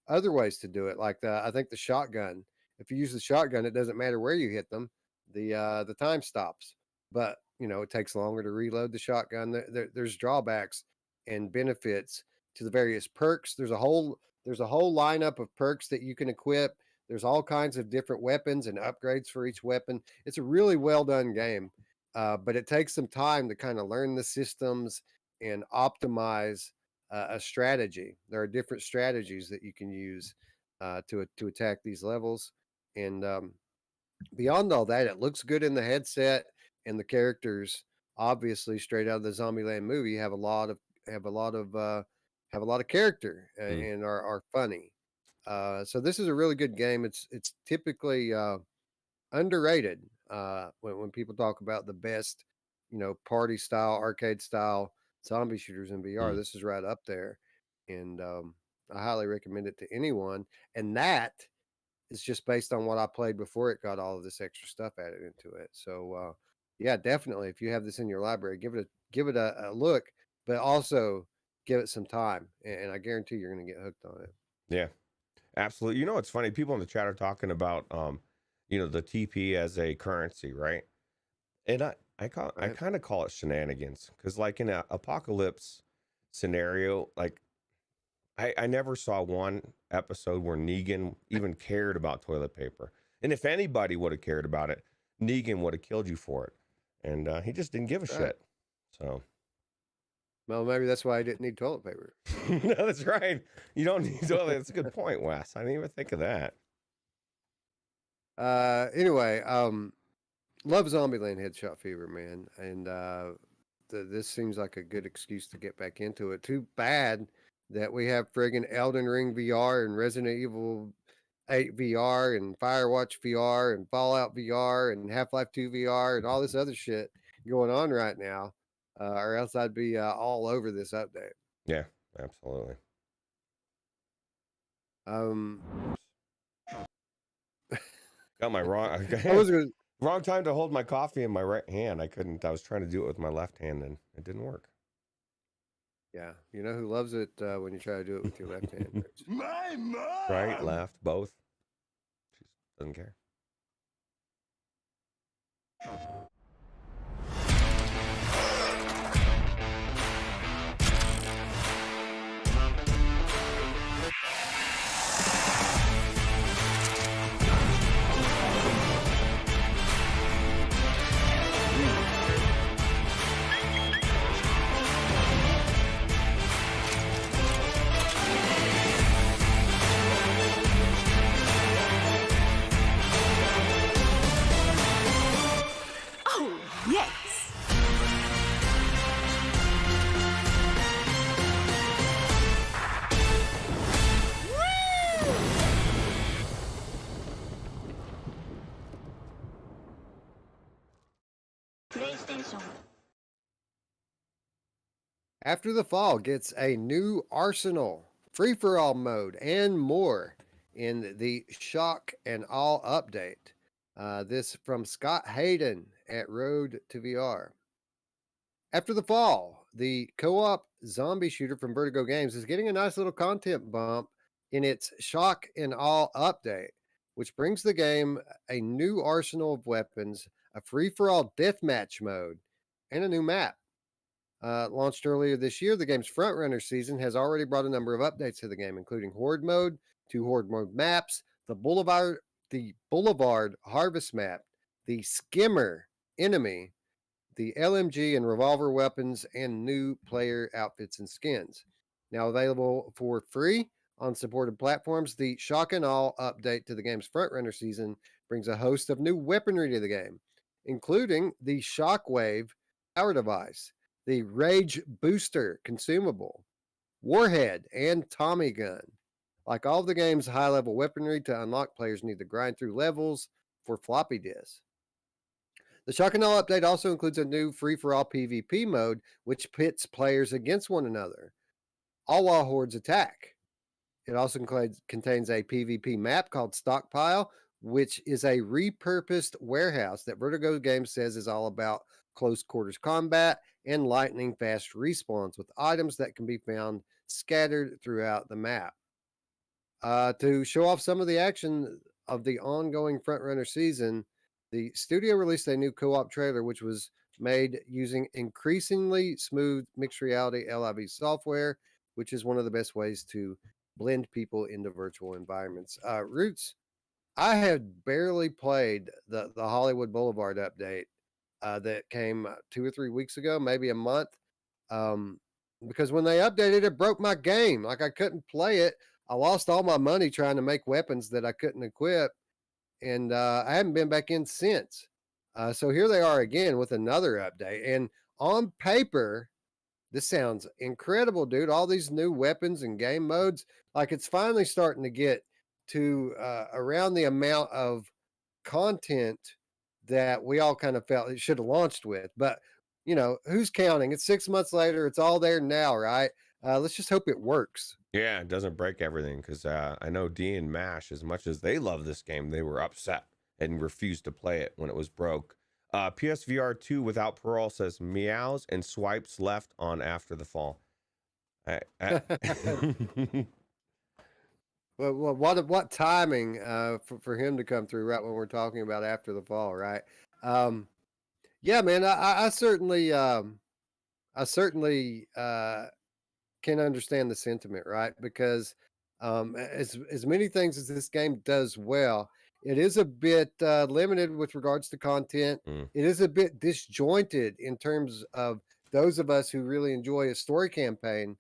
other ways to do it, like I think the shotgun. If you use the shotgun, it doesn't matter where you hit them, the time stops. But it takes longer to reload the shotgun. There's drawbacks and benefits to the various perks. There's a whole lineup of perks that you can equip. There's all kinds of different weapons and upgrades for each weapon. It's a really well done game, but it takes some time to kind of learn the systems and optimize a strategy. There are different strategies that you can use to attack these levels, and beyond all that, it looks good in the headset, and the characters, obviously straight out of the Zombieland movie, have a lot of character and are funny. So this is a really good game. It's typically underrated when people talk about the best, party style, arcade style zombie shooters in VR. This is right up there, and I highly recommend it to anyone. And that is just based on what I played before it got all of this extra stuff added into it. So yeah, definitely, if you have this in your library, give it a look, but also give it some time, and I guarantee you're going to get hooked on it. Yeah, absolutely. It's funny. People in the chat are talking about, the TP as a currency, right? And I kind of call it shenanigans, because like in an apocalypse scenario, like I never saw one episode where Negan even cared about toilet paper. And if anybody would have cared about it, Negan would have killed you for it. And he just didn't give a shit. So. Well, maybe that's why I didn't need toilet paper. No, that's right. You don't need toilet. That's a good point, Wes. I didn't even think of that. Anyway, love Zombieland Headshot Fever, man. And this seems like a good excuse to get back into it. Too bad that we have friggin' Elden Ring VR and Resident Evil 8 VR and Firewatch VR and Fallout VR and Half-Life 2 VR and all this other shit going on right now, or else I'd be all over this update. Yeah, absolutely. Got my wrong. Wrong time to hold my coffee in my right hand. I was trying to do it with my left hand, and it didn't work. Yeah, you know who loves it when you try to do it with your left hand? My mom! Right, left, both. She doesn't care. After the Fall gets a new arsenal, free-for-all mode, and more in the Shock and All update. This from Scott Hayden at Road to VR. After the Fall, the co-op zombie shooter from Vertigo Games, is getting a nice little content bump in its Shock and Awe update, which brings the game a new arsenal of weapons, a free-for-all deathmatch mode, and a new map. Launched earlier this year, the game's frontrunner season has already brought a number of updates to the game, including Horde mode, 2 Horde mode maps, the Boulevard Harvest map, the Skimmer enemy, the LMG and revolver weapons, and new player outfits and skins. Now available for free on supported platforms, the Shock and All update to the game's frontrunner season brings a host of new weaponry to the game, including the Shockwave power device, the Rage Booster consumable, Warhead, and Tommy Gun. Like all of the game's high-level weaponry, to unlock, players need to grind through levels for floppy disks. The Shock and Awe update also includes a new free-for-all PvP mode, which pits players against one another, all while hordes attack. It also contains a PvP map called Stockpile, which is a repurposed warehouse that Vertigo Games says is all about close quarters combat and lightning fast respawns with items that can be found scattered throughout the map. To show off some of the action of the ongoing frontrunner season, the studio released a new co-op trailer, which was made using increasingly smooth mixed reality LIV software, which is one of the best ways to blend people into virtual environments. Roots, I had barely played the Hollywood Boulevard update that came 2 or 3 weeks ago, maybe a month, because when they updated it, broke my game. Like I couldn't play it. I lost all my money trying to make weapons that I couldn't equip, and I haven't been back in since. So here they are again with another update. And on paper, this sounds incredible, dude. All these new weapons and game modes, like it's finally starting to get to around the amount of content that we all kind of felt it should have launched with. But, you know, who's counting? It's 6 months later. It's all there now, right? Let's just hope it works. Yeah, it doesn't break everything, because I know D and Mash, as much as they love this game, they were upset and refused to play it when it was broke. PSVR 2 without parole says meows and swipes left on After the Fall. Well, what timing for him to come through right when we're talking about After the Fall, right? Yeah, man, I certainly can understand the sentiment, right? Because as many things as this game does well, it is a bit limited with regards to content. It is a bit disjointed in terms of those of us who really enjoy a story campaign.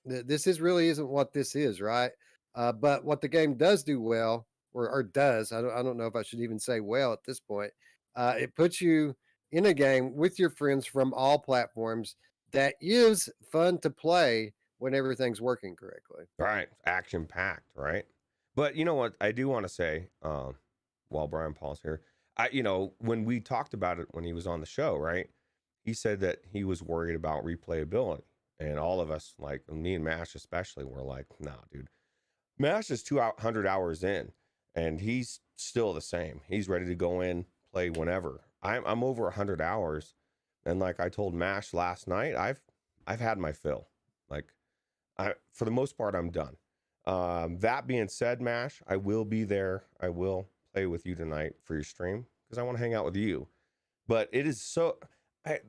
This really isn't what this is, right? But what the game does do well, or does, I don't know if I should even say well at this point. It puts you in a game with your friends from all platforms that is fun to play when everything's working correctly. Right, action packed, right? But you know what I do want to say, while Brian Paul's here, when we talked about it when he was on the show, right? He said that he was worried about replayability, and all of us, like me and Mash especially, were like, "Nah, dude, Mash is 200 hours in, and he's still the same. He's ready to go in, play whenever. I'm over 100 hours, and like I told Mash last night, I've had my fill. Like, for the most part, I'm done. That being said, Mash, I will be there. I will play with you tonight for your stream because I want to hang out with you. But it is so I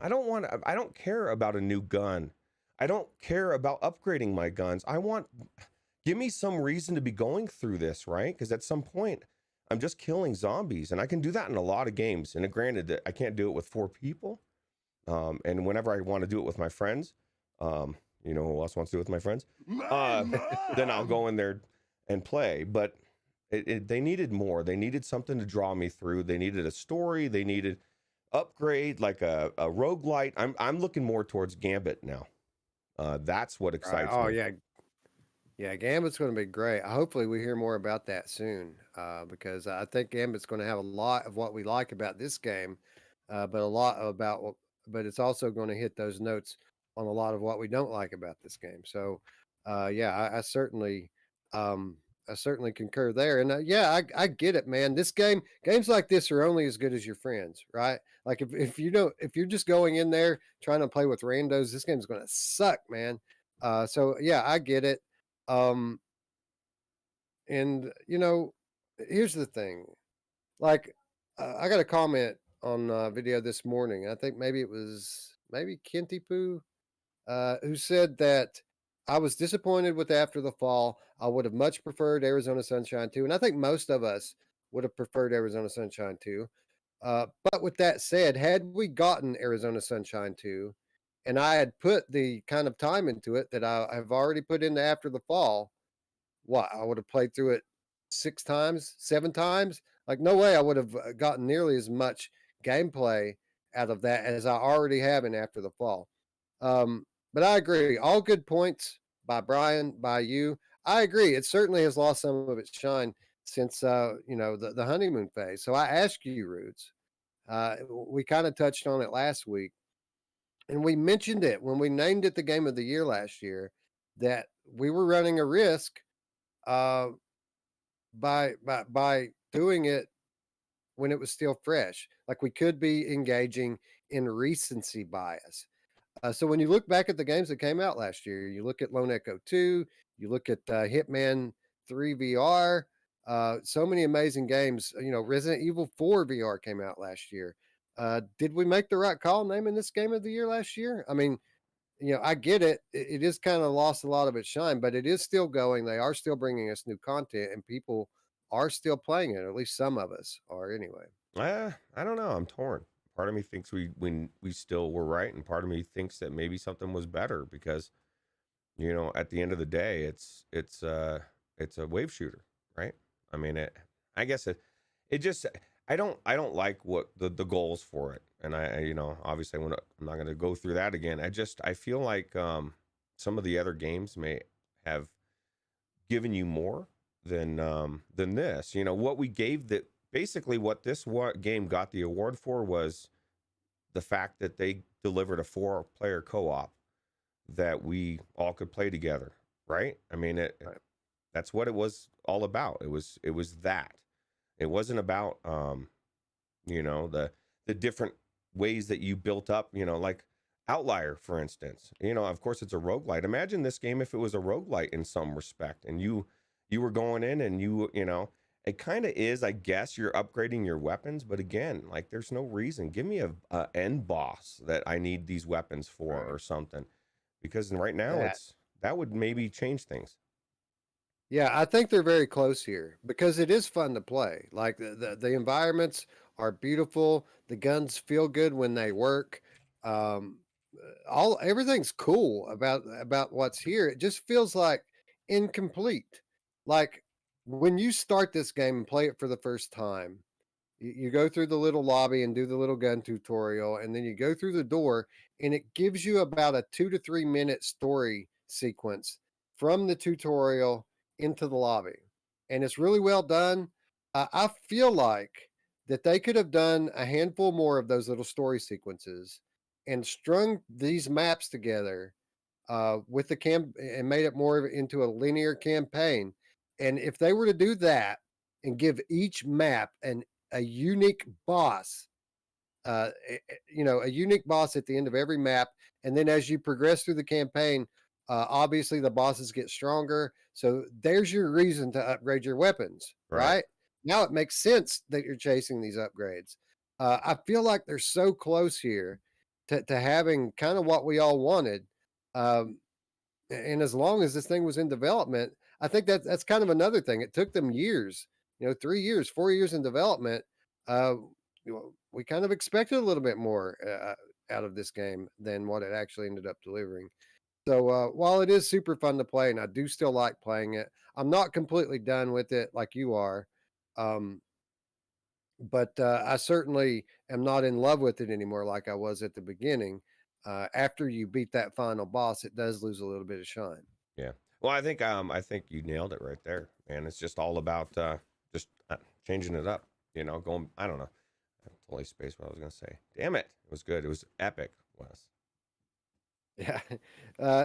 don't care about a new gun. I don't care about upgrading my guns. Give me some reason to be going through this, right? Because at some point I'm just killing zombies, and I can do that in a lot of games. And granted that I can't do it with 4 people. And whenever I want to do it with my friends, you know who else wants to do it with my friends? Then I'll go in there and play. But they needed more. They needed something to draw me through. They needed a story. They needed upgrade, like a roguelite. I'm looking more towards Gambit now. That's what excites me. Oh yeah. Yeah, Gambit's going to be great. Hopefully we hear more about that soon, because I think Gambit's going to have a lot of what we like about this game, but it's also going to hit those notes on a lot of what we don't like about this game. So, yeah, I certainly I certainly concur there. And yeah, I get it, man. Games like this are only as good as your friends, right? Like if you don't, if you're just going in there trying to play with randos, this game's going to suck, man. So yeah, I get it. Um, and here's the thing. Like, I got a comment on video this morning. I think maybe it was maybe Kenty Poo, who said that I was disappointed with After the Fall. I would have much preferred Arizona Sunshine 2. And I think most of us would have preferred Arizona Sunshine 2. But with that said, had we gotten Arizona Sunshine 2 and I had put the kind of time into it that I have already put into After the Fall, what, I would have played through it 6 times, 7 times? Like, no way I would have gotten nearly as much gameplay out of that as I already have in After the Fall. But I agree. All good points by Brian, by you. I agree. It certainly has lost some of its shine since the honeymoon phase. So I ask you, Roots. We kind of touched on it last week, and we mentioned it when we named it the game of the year last year, that we were running a risk uh, by doing it when it was still fresh. Like, we could be engaging in recency bias. So when you look back at the games that came out last year, you look at Lone Echo 2, you look at Hitman 3 VR, so many amazing games. Resident Evil 4 VR came out last year. Did we make the right call naming this game of the year last year? I mean, I get it. It is kind of lost a lot of its shine, but it is still going. They are still bringing us new content, and people are still playing it. At least some of us are, anyway. I don't know. I'm torn. Part of me thinks we still were right, and part of me thinks that maybe something was better because, at the end of the day, it's a wave shooter, right? I mean, I guess it just I don't like what the goals for it, and obviously I'm not going to go through that again. I feel like some of the other games may have given you more than this. What we gave that. Basically, what this game got the award for was the fact that they delivered a 4-player co-op that we all could play together, right? I mean, Right. That's what it was all about. It was that. It wasn't about the different ways that you built up, like Outlier, for instance. Of course, it's a roguelite. Imagine this game if it was a roguelite in some respect, and you were going in and it kind of is, I guess, you're upgrading your weapons, but again, like, there's no reason. Give me a end boss that I need these weapons for, Right. or something, because right now That. that would maybe change things. Yeah, I think they're very close here because it is fun to play. Like, the environments are beautiful. The guns feel good when they work. Um, everything's cool about what's here. It just feels like incomplete. Like, when you start this game and play it for the first time, you go through the little lobby and do the little gun tutorial, and then you go through the door, and it gives you about a 2 to 3 minute story sequence from the tutorial into the lobby, and it's really well done. I feel like that they could have done a handful more of those little story sequences and strung these maps together with the and made it more into a linear campaign. And if they were to do that and give each map a unique boss, a unique boss at the end of every map, and then as you progress through the campaign, obviously the bosses get stronger. So there's your reason to upgrade your weapons, Right. right? Now it makes sense that you're chasing these upgrades. I feel like they're so close here to having kind of what we all wanted. Um, and as long as this thing was in development, I think that's kind of another thing. It took them years, 3 years, 4 years in development. Uh, we kind of expected a little bit more out of this game than what it actually ended up delivering. So while it is super fun to play, and I do still like playing it, I'm not completely done with it like you are. Um, but I certainly am not in love with it anymore like I was at the beginning. After you beat that final boss, it does lose a little bit of shine. Yeah. Well, I think you nailed it right there, man. It's just all about just changing it up. Going. I don't know. I totally spaced what I was gonna say. Damn it! It was good. It was epic. Wes. Yeah.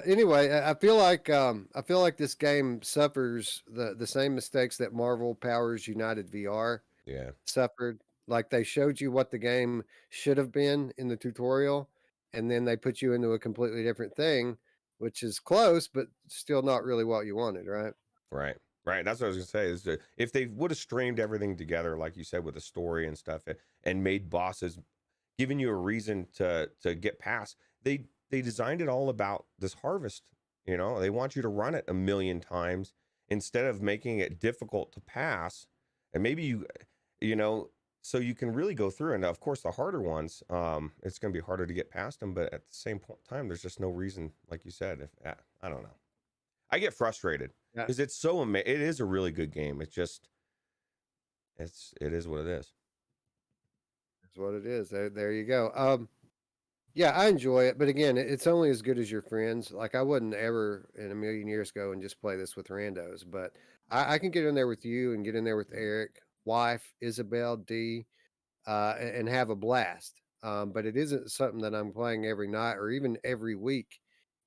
Anyway, I feel like this game suffers the same mistakes that Marvel Powers United VR Yeah. suffered. Like they showed you what the game should have been in the tutorial, and then they put you into a completely different thing, which is close, but still not really what you wanted, right? Right. Right. That's what I was gonna say. Is that if they would have streamed everything together, like you said, with the story and stuff, and made bosses, giving you a reason to get past. They designed it all about this harvest. You know, they want you to run it a million times instead of making it difficult to pass. And maybe you know, so you can really go through. And of course, the harder ones, it's going to be harder to get past them. But at the same time, there's just no reason, like you said. If I don't know, I get frustrated Yeah, because it's so it is a really good game. It's just it is what it is. that's what it is. There you go. Yeah, I enjoy it, but again, it's only as good as your friends. Like I wouldn't ever in a million years go and just play this with randos, but I can get in there with you and get in there with Eric, wife, Isabel, D, and have a blast. But it isn't something that I'm playing every night or even every week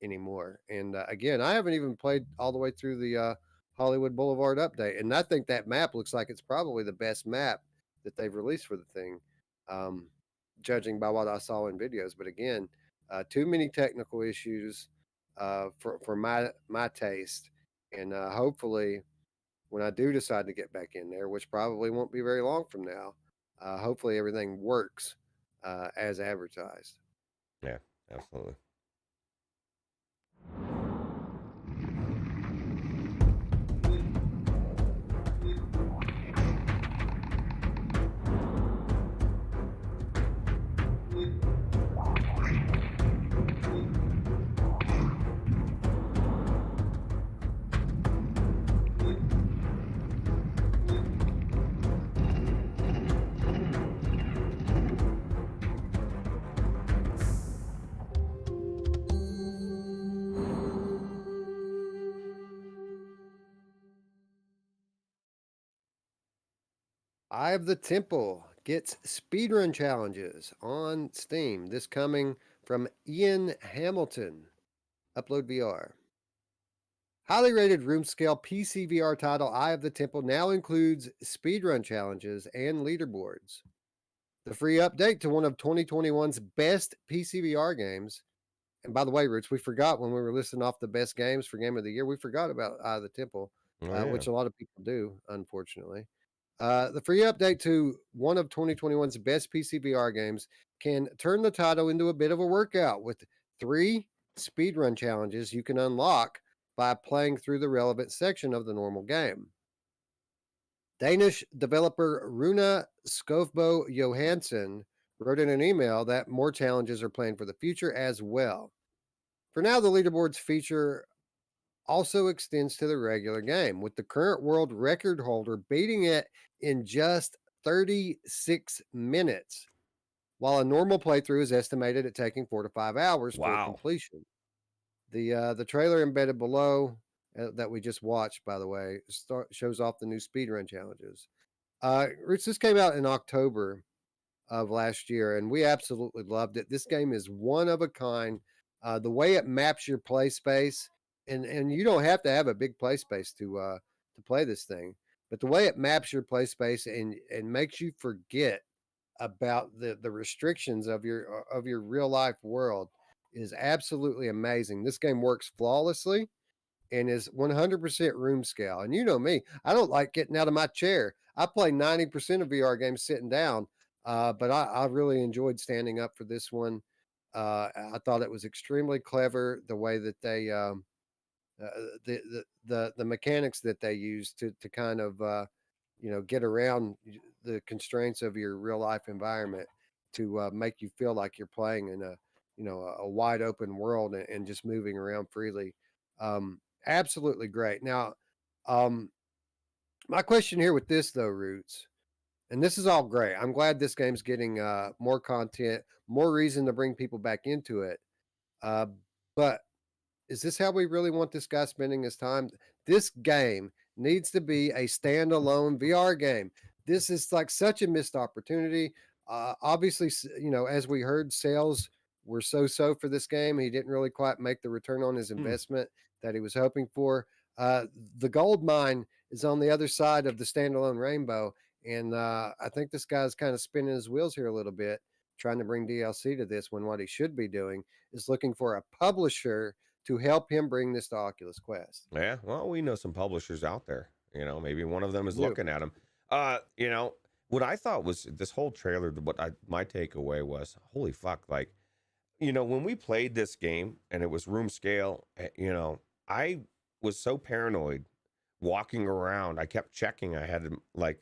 anymore. And again, I haven't even played all the way through the Hollywood Boulevard update, and I think that map looks like it's probably the best map that they've released for the thing, um, judging by what I saw in videos. But again, too many technical issues for my taste, and hopefully when I do decide to get back in there, which probably won't be very long from now, hopefully everything works as advertised. Yeah, absolutely. Eye of the Temple gets speedrun challenges on Steam. This coming from Ian Hamilton, Upload VR. Highly rated room scale PC VR title Eye of the Temple now includes speedrun challenges and leaderboards. The free update to one of 2021's best PC VR games. And by the way, Roots, we forgot when we were listing off the best games for Game of the Year, we forgot about Eye of the Temple, Oh yeah. which a lot of people do, unfortunately. The free update to one of 2021's best PC VR games can turn the title into a bit of a workout with 3 speedrun challenges you can unlock by playing through the relevant section of the normal game. Danish developer Runa Skofbo Johansson wrote in an email that more challenges are planned for the future as well. For now, the leaderboards feature also extends to the regular game, with the current world record holder beating it in just 36 minutes, while a normal playthrough is estimated at taking 4 to 5 hours for Wow. completion. The trailer embedded below that we just watched, by the way, shows off the new speedrun challenges. Rich, this came out in October of last year, and we absolutely loved it. This game is one of a kind. The way it maps your play space, and you don't have to have a big play space to play this thing, but the way it maps your play space and makes you forget about the restrictions of your real life world is absolutely amazing. This game works flawlessly and is 100% room scale. And you know me, I don't like getting out of my chair. I play 90% of VR games sitting down, but I really enjoyed standing up for this one. I thought it was extremely clever the way that they uh, the mechanics that they use to kind of get around the constraints of your real life environment to make you feel like you're playing in a wide open world and just moving around freely. Absolutely great. Now, um, my question here with this though, Roots, and this is all great. I'm glad this game's getting more content, more reason to bring people back into it. Uh, but is this how we really want this guy spending his time? This game needs to be a standalone VR game. This is like such a missed opportunity. Obviously, as we heard, sales were so for this game. He didn't really quite make the return on his investment that he was hoping for. The gold mine is on the other side of the standalone rainbow, and I think this guy's kind of spinning his wheels here a little bit, trying to bring DLC to this when what he should be doing is looking for a publisher to help him bring this to Oculus Quest. Yeah, well, we know some publishers out there. You know, maybe one of them is Yeah. looking at him. You know, what I thought was this whole trailer. My takeaway was, holy fuck! Like, you know, when we played this game and it was room scale, you know, I was so paranoid walking around. I kept checking. I had to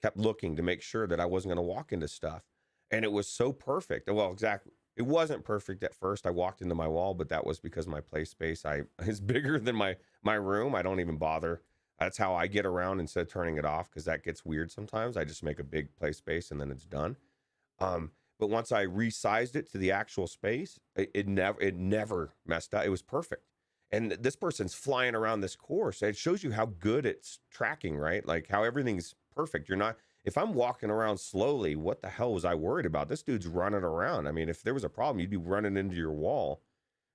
kept looking to make sure that I wasn't going to walk into stuff, and it was so perfect. Well, exactly. It wasn't perfect at first. I walked into my wall, but that was because my play space is bigger than my room. I don't even bother. That's how I get around instead of turning it off, because that gets weird sometimes. I just make a big play space and then it's done. But once I resized it to the actual space, it never messed up. It was perfect. And this person's flying around this course. It shows you how good it's tracking, right? Like how everything's perfect. If I'm walking around slowly, what the hell was I worried about? This dude's running around. I mean, if there was a problem, you'd be running into your wall.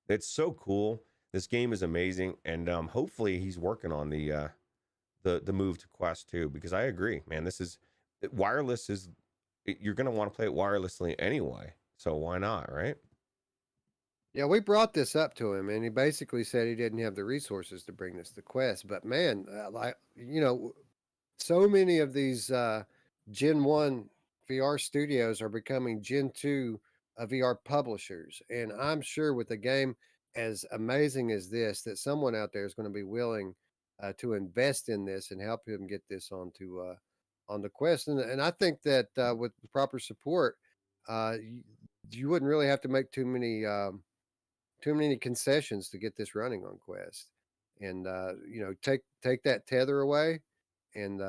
It's so cool. This game is amazing, and hopefully he's working on the move to Quest too, because I agree, man. Wireless is, you're going to want to play it wirelessly anyway, so why not, right? Yeah, we brought this up to him, and he basically said he didn't have the resources to bring this to Quest. But man, so many of these Gen 1 VR studios are becoming Gen 2 VR publishers. And I'm sure with a game as amazing as this, that someone out there is going to be willing to invest in this and help him get this on the Quest. And I think that with proper support, you wouldn't really have to make too many concessions to get this running on Quest. And take that tether away, and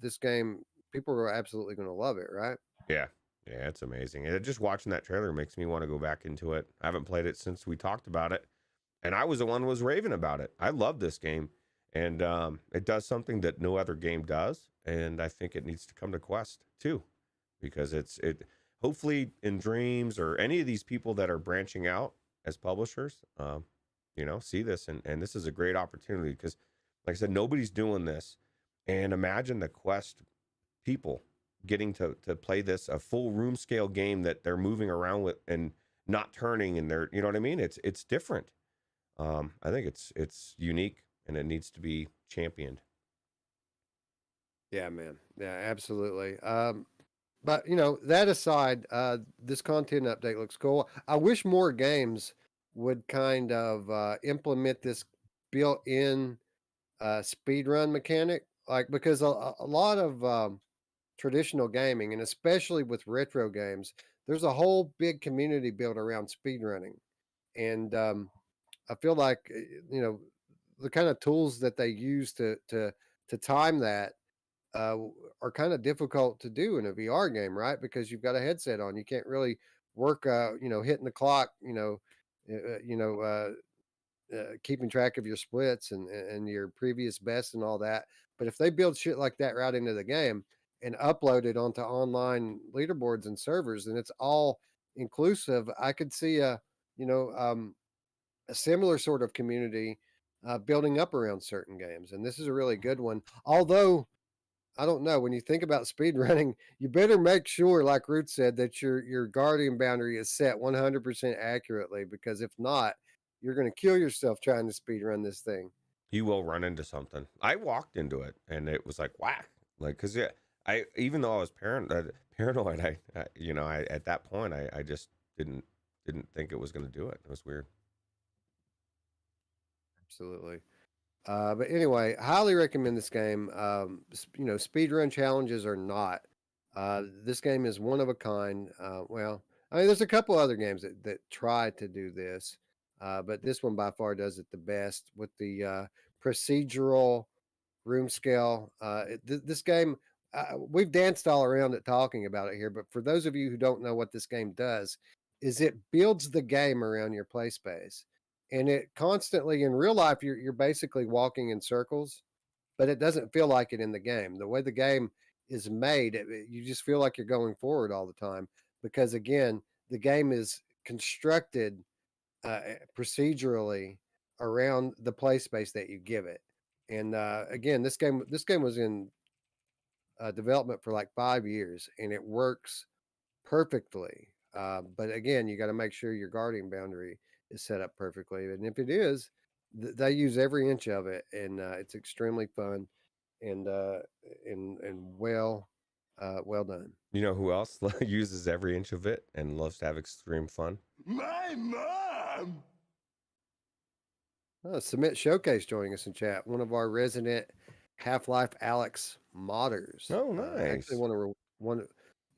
this game, people are absolutely going to love it, right? Yeah, it's amazing. And just watching that trailer makes me want to go back into it. I haven't played it since we talked about it, and I was the one who was raving about it. I love this game, and it does something that no other game does, and I think it needs to come to Quest too, because it hopefully in Dreams or any of these people that are branching out as publishers, see this, and this is a great opportunity, because like I said, nobody's doing this. And imagine the Quest people getting to play this, a full room scale game that they're moving around with and not turning, and they're, you know what I mean? It's different. I think it's unique, and it needs to be championed. Yeah, man. Yeah, absolutely. But that aside, this content update looks cool. I wish more games would kind of implement this built-in speed run mechanic, because a lot of traditional gaming, and especially with retro games, there's a whole big community built around speed running. And I feel like the kind of tools that they use to time that are kind of difficult to do in a VR game, right? Because you've got a headset on, you can't really work hitting the clock, keeping track of your splits and your previous best and all that. But if they build shit like that right into the game and upload it onto online leaderboards and servers, then it's all inclusive. I could see a similar sort of community building up around certain games, and this is a really good one. Although I don't know, when you think about speed running, you better make sure, like Root said, that your guardian boundary is set 100% accurately, because if not, you're going to kill yourself trying to speed run this thing. You will run into something. I walked into it, and it was like whack, because I, even though I was paranoid, I at that point I just didn't think it was going to do it. It was weird. Absolutely. But anyway, highly recommend this game. Speed run challenges or not, this game is one of a kind. Well, I mean, there's a couple other games that try to do this, but this one by far does it the best with the procedural room scale. This game, we've danced all around it talking about it here, but for those of you who don't know what this game does, is it builds the game around your play space. And it constantly, in real life, you're basically walking in circles, but it doesn't feel like it in the game. The way the game is made, you just feel like you're going forward all the time, because again, the game is constructed procedurally around the play space that you give it. And again, this game was in development for like 5 years, and it works perfectly. But again, you got to make sure your guardian boundary is set up perfectly. And if it is, they use every inch of it, and it's extremely fun and well well done. You know who else uses every inch of it and loves to have extreme fun? My mom! Submit Showcase joining us in chat. One of our resident Half-Life Alex modders. Oh, nice. Actually,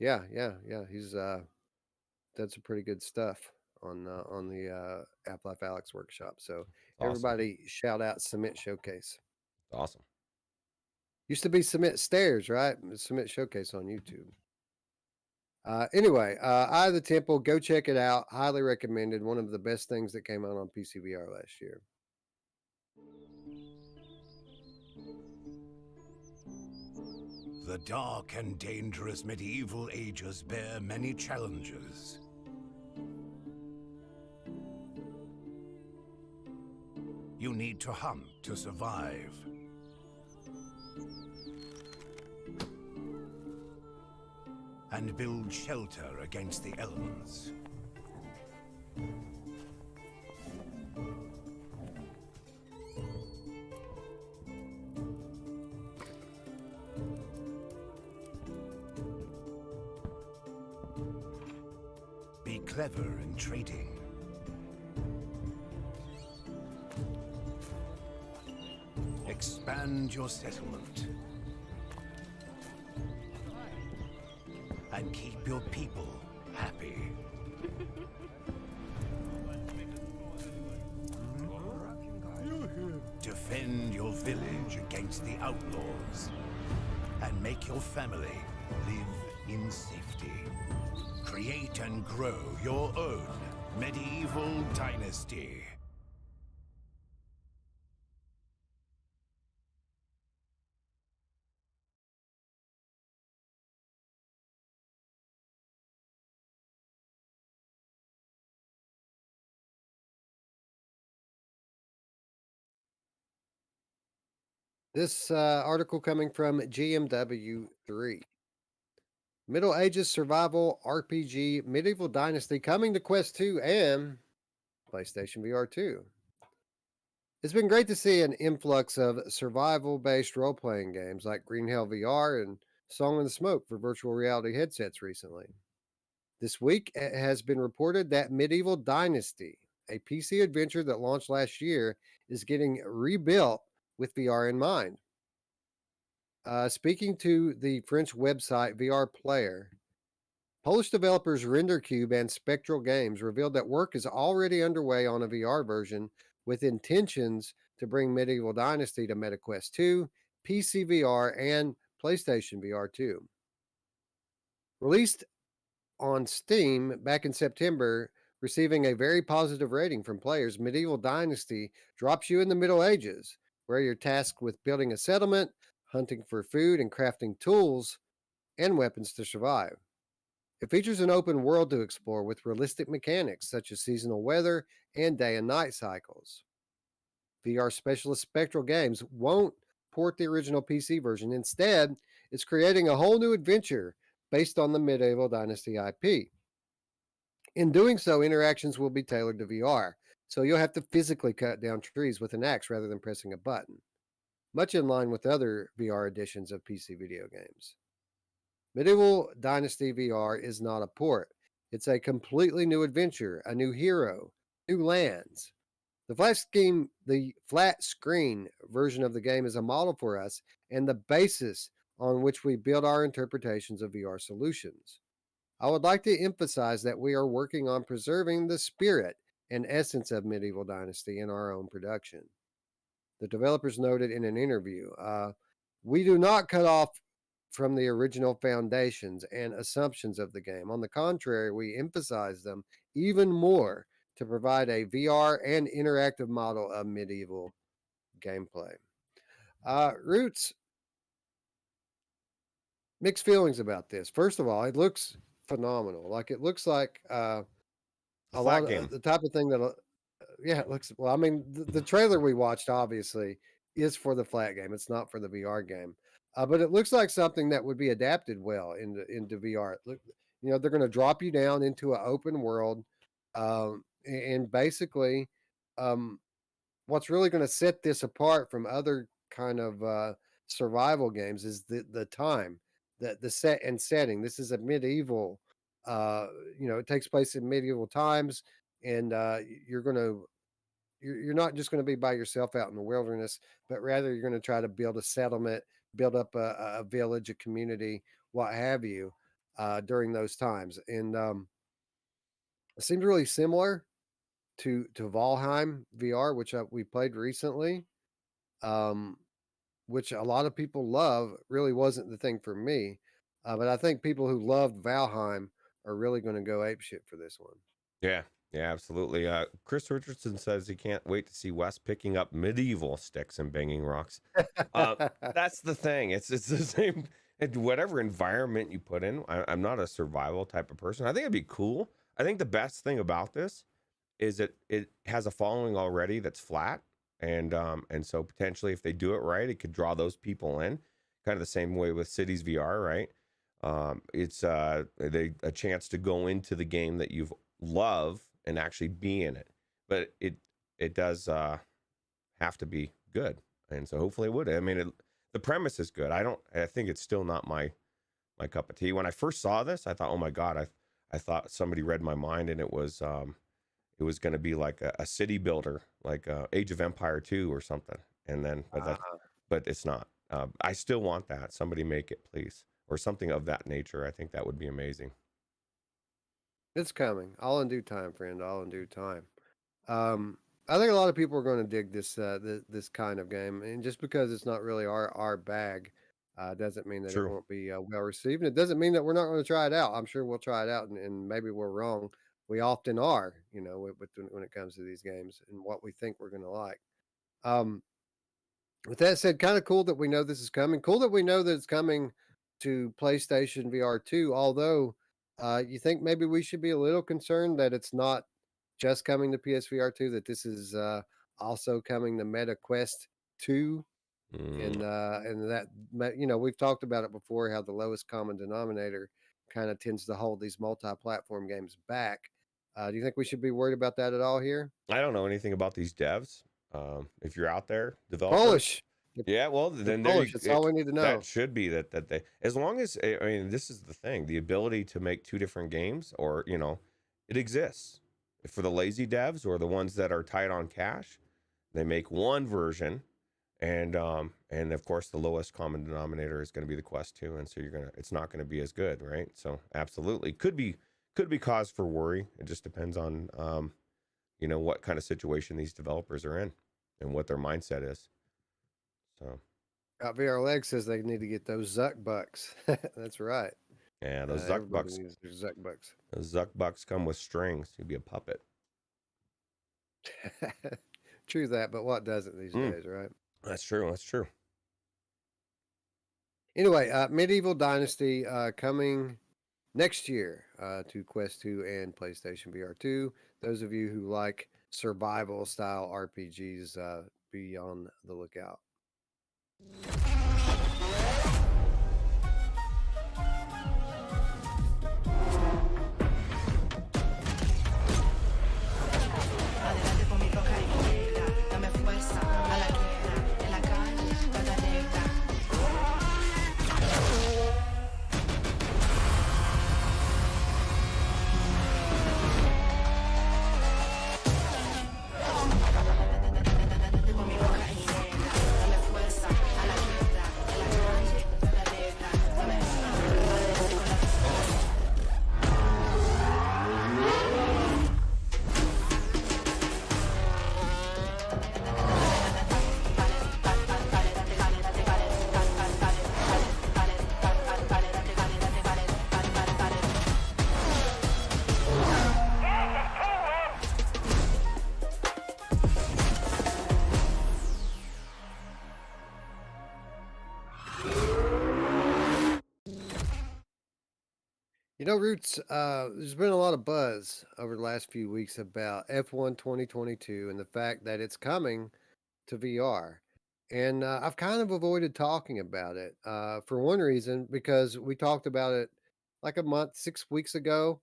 yeah. He's done some pretty good stuff on the Half-Life Alex workshop. So Awesome. everybody, shout out Submit Showcase. Awesome. Used to be Submit Stairs, right? Submit Showcase on YouTube. Anyway, Eye of the Temple, go check it out. Highly recommended. One of the best things that came out on PC VR last year. The dark and dangerous medieval ages bear many challenges. You need to hunt to survive. And build shelter against the elements. Be clever in trading. Expand your settlement. And keep your people happy. Defend your village against the outlaws. And make your family live in safety. Create and grow your own medieval dynasty. This article coming from GMW3. Middle Ages Survival RPG Medieval Dynasty coming to Quest 2 and PlayStation VR 2. It's been great to see an influx of survival-based role-playing games like Green Hell VR and Song in the Smoke for virtual reality headsets recently. This week, it has been reported that Medieval Dynasty, a PC adventure that launched last year, is getting rebuilt with VR in mind. Speaking to the French website VR Player, Polish developers RenderCube and Spectral Games revealed that work is already underway on a VR version with intentions to bring Medieval Dynasty to MetaQuest 2, PC VR, and PlayStation VR 2. Released on Steam back in September, receiving a very positive rating from players, Medieval Dynasty drops you in the Middle Ages, where you're tasked with building a settlement, hunting for food, and crafting tools and weapons to survive. It features an open world to explore with realistic mechanics such as seasonal weather and day and night cycles. VR specialist Spectral Games won't port the original PC version. Instead, it's creating a whole new adventure based on the Medieval Dynasty IP. In doing so, interactions will be tailored to VR, so you'll have to physically cut down trees with an axe rather than pressing a button, much in line with other VR editions of PC video games. Medieval Dynasty VR is not a port. It's a completely new adventure, a new hero, new lands. The flat screen version of the game is a model for us and the basis on which we build our interpretations of VR solutions. I would like to emphasize that we are working on preserving the spirit and essence of Medieval Dynasty in our own production. The developers noted in an interview, we do not cut off from the original foundations and assumptions of the game. On the contrary, we emphasize them even more to provide a VR and interactive model of medieval gameplay. Ruuts, mixed feelings about this. First of all, it looks phenomenal. Like it looks like a a Flat lot game. of the type of thing that, yeah, it looks well. I mean, the trailer we watched obviously is for the flat game. It's not for the VR game, but it looks like something that would be adapted well into VR. Look, they're going to drop you down into an open world, and basically, um, what's really going to set this apart from other kind of survival games is the time, the set and setting. This is a medieval, it takes place in medieval times, and you're not just going to be by yourself out in the wilderness, but rather you're going to try to build a settlement, build up a village, a community, what have you, during those times. And it seems really similar to Valheim VR, which we played recently, um, which a lot of people love. Really wasn't the thing for me, but I think people who loved Valheim are really going to go apeshit for this one. Yeah, yeah, absolutely. Chris Richardson says he can't wait to see Wes picking up medieval sticks and banging rocks. That's the thing. It's the same. Whatever environment you put in, I'm not a survival type of person. I think it'd be cool. I think the best thing about this is that it has a following already that's flat, and so potentially if they do it right, it could draw those people in, kind of the same way with Cities VR, right? It's a chance to go into the game that you've love and actually be in it, but it does have to be good, and so hopefully it would. I mean, the premise is good. I think it's still not my cup of tea. When I first saw this, I thought, oh my god, I thought somebody read my mind, and it was going to be like a city builder, like Age of Empire 2 or something. And then, but it's not. I still want that. Somebody make it, please, or something of that nature. I think that would be amazing. It's coming, all in due time, friend. All in due time. I think a lot of people are going to dig this kind of game, and just because it's not really our bag, doesn't mean that True. it won't be well received. And it doesn't mean that we're not going to try it out. I'm sure we'll try it out, and maybe we're wrong. We often are, when it comes to these games and what we think we're going to like. With that said, kind of cool that we know this is coming. Cool that we know that it's coming to PlayStation VR 2, although you think maybe we should be a little concerned that it's not just coming to PSVR 2, that this is also coming to Meta Quest 2. And that, we've talked about it before, how the lowest common denominator kind of tends to hold these multi-platform games back. Do you think we should be worried about that at all here? I don't know anything about these devs. If you're out there, developers. Polish. Yeah, well, then Polish. That's all we need to know. That should be that they, as long as, I mean, this is the thing, the ability to make two different games, or it exists for the lazy devs or the ones that are tight on cash. They make one version, and of course the lowest common denominator is going to be the Quest 2, and so it's not going to be as good, right? So absolutely could be cause for worry. It just depends on what kind of situation these developers are in and what their mindset is. So VR Leg says they need to get those Zuck bucks. That's right. Yeah, those Zuck bucks. Zuck bucks. Those Zuck bucks come with strings. You'd be a puppet. True that, but what doesn't these days, right? That's true. That's true. Anyway, Medieval Dynasty coming next year to Quest 2 and PlayStation VR 2. Those of you who like survival style RPGs, be on the lookout. Adelante con mi roca y negra, dame fuerza a la guerra, en la calle toda negra. Con mi roca y negra, dame fuerza a la guerra, Roots, there's been a lot of buzz over the last few weeks about F1 2022 and the fact that it's coming to VR. And I've kind of avoided talking about it for one reason, because we talked about it like a month, 6 weeks ago.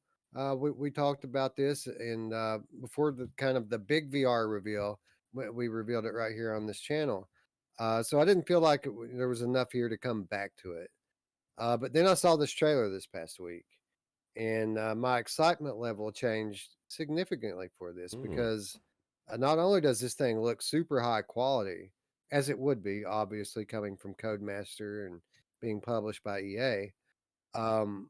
We talked about this, and before the kind of the big VR reveal, we revealed it right here on this channel. So I didn't feel like there was enough here to come back to it. But then I saw this trailer this past week, and my excitement level changed significantly for this because not only does this thing look super high quality, as it would be, obviously coming from Codemaster and being published by EA, um,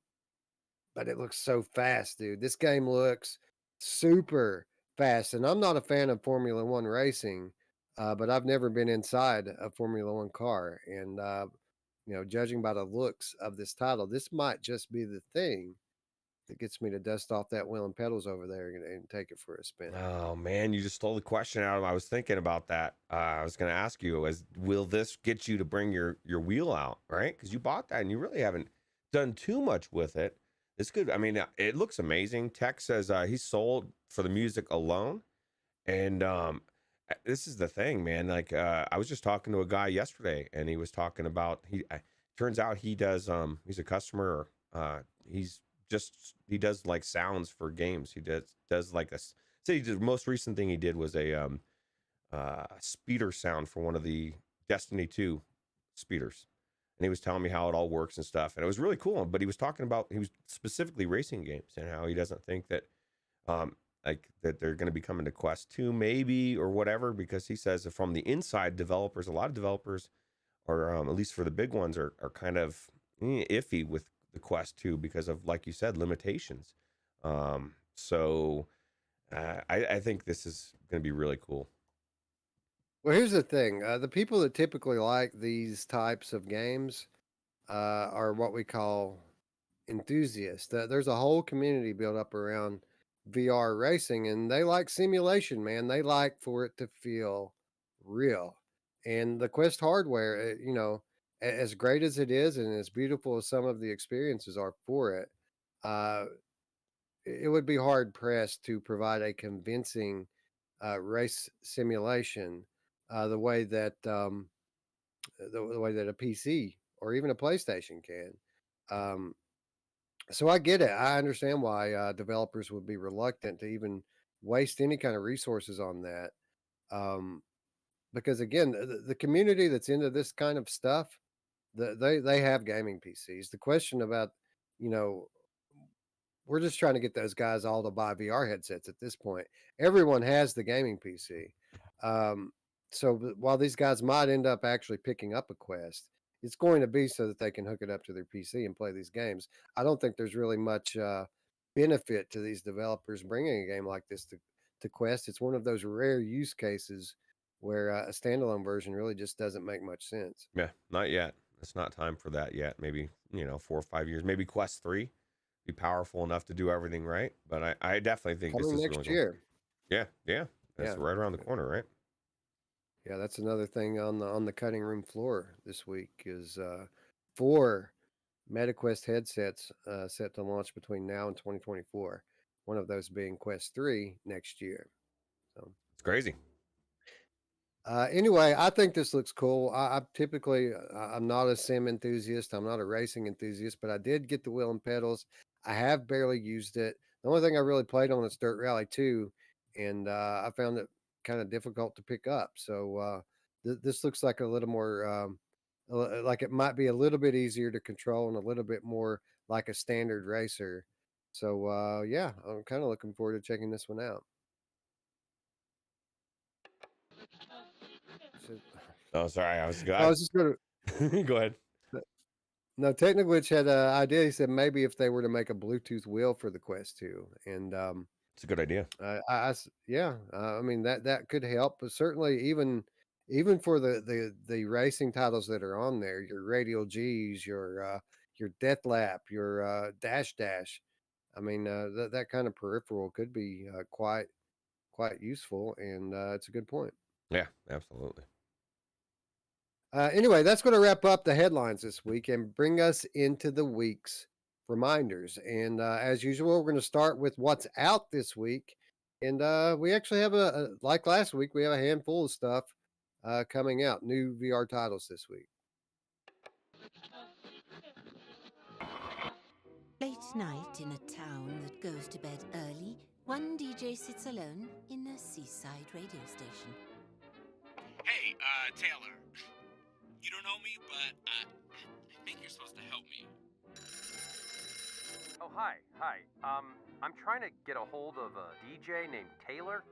but it looks so fast, dude. This game looks super fast, and I'm not a fan of Formula One racing, but I've never been inside a Formula One car, and judging by the looks of this title, this might just be the thing that gets me to dust off that wheel and pedals over there and take it for a spin. Oh man, you just stole the question out of. I was thinking about that. I was going to ask you, will this get you to bring your wheel out, right? Because you bought that and you really haven't done too much with it. This could, I mean, it looks amazing. Tech says he's sold for the music alone, and this is the thing, man. Like I was just talking to a guy yesterday, and he was talking about turns out he does he's a customer. He does like sounds for games. He does like say the most recent thing he did was a speeder sound for one of the Destiny 2 speeders. And he was telling me how it all works and stuff. And it was really cool. But he was talking about, he was specifically racing games and how he doesn't think that like that they're going to be coming to Quest 2 maybe or whatever, because he says that from the inside, developers, a lot of developers are at least for the big ones are kind of iffy with the Quest 2 because of, like you said, limitations. So I think this is going to be really cool. Well, here's the thing. The people that typically like these types of games are what we call enthusiasts. There's a whole community built up around VR racing, and they like simulation, man. They like for it to feel real. And the Quest hardware, as great as it is and as beautiful as some of the experiences are for it, it would be hard pressed to provide a convincing race simulation the way that the way that a PC or even a PlayStation can. So I get it. I understand why developers would be reluctant to even waste any kind of resources on that. Because again, the community that's into this kind of stuff, they have gaming PCs. The question about, you know, we're just trying to get those guys all to buy VR headsets at this point. Everyone has the gaming PC. So while these guys might end up actually picking up a Quest, it's going to be so that they can hook it up to their PC and play these games. I don't think there's really much benefit to these developers bringing a game like this to Quest. It's one of those rare use cases where a standalone version really just doesn't make much sense. Yeah, not yet. It's not time for that yet. Maybe, 4 or 5 years. Maybe Quest 3 be powerful enough to do everything right. But I definitely think Coming this is next going year. Yeah. That's right around the corner, right? Yeah, that's another thing on the cutting room floor this week is 4 MetaQuest headsets set to launch between now and 2024. One of those being Quest 3 next year. So It's crazy. Anyway, I think this looks cool. I'm not a sim enthusiast. I'm not a racing enthusiast, but I did get the wheel and pedals. I have barely used it. The only thing I really played on is Dirt Rally 2, and I found it kind of difficult to pick up. So this looks like a little more, like it might be a little bit easier to control and a little bit more like a standard racer. So yeah, I'm kind of looking forward to checking this one out. Oh, sorry. I was just going to. Go ahead. No, Technoglitch had an idea. He said maybe if they were to make a Bluetooth wheel for the Quest 2, and It's a good idea. I mean that could help, but certainly even for the racing titles that are on there, your Radial G's, your Death Lap, your Dash Dash. I mean that kind of peripheral could be quite useful, and it's a good point. Yeah, absolutely. Anyway, that's going to wrap up the headlines this week and bring us into the week's reminders. And as usual, we're going to start with what's out this week. And we actually have like last week, we have a handful of stuff coming out, new VR titles this week. Late night in a town that goes to bed early, one DJ sits alone in a seaside radio station. Hey, Taylor. You don't know me, but I think you're supposed to help me. Oh, hi. I'm trying to get a hold of a DJ named Taylor.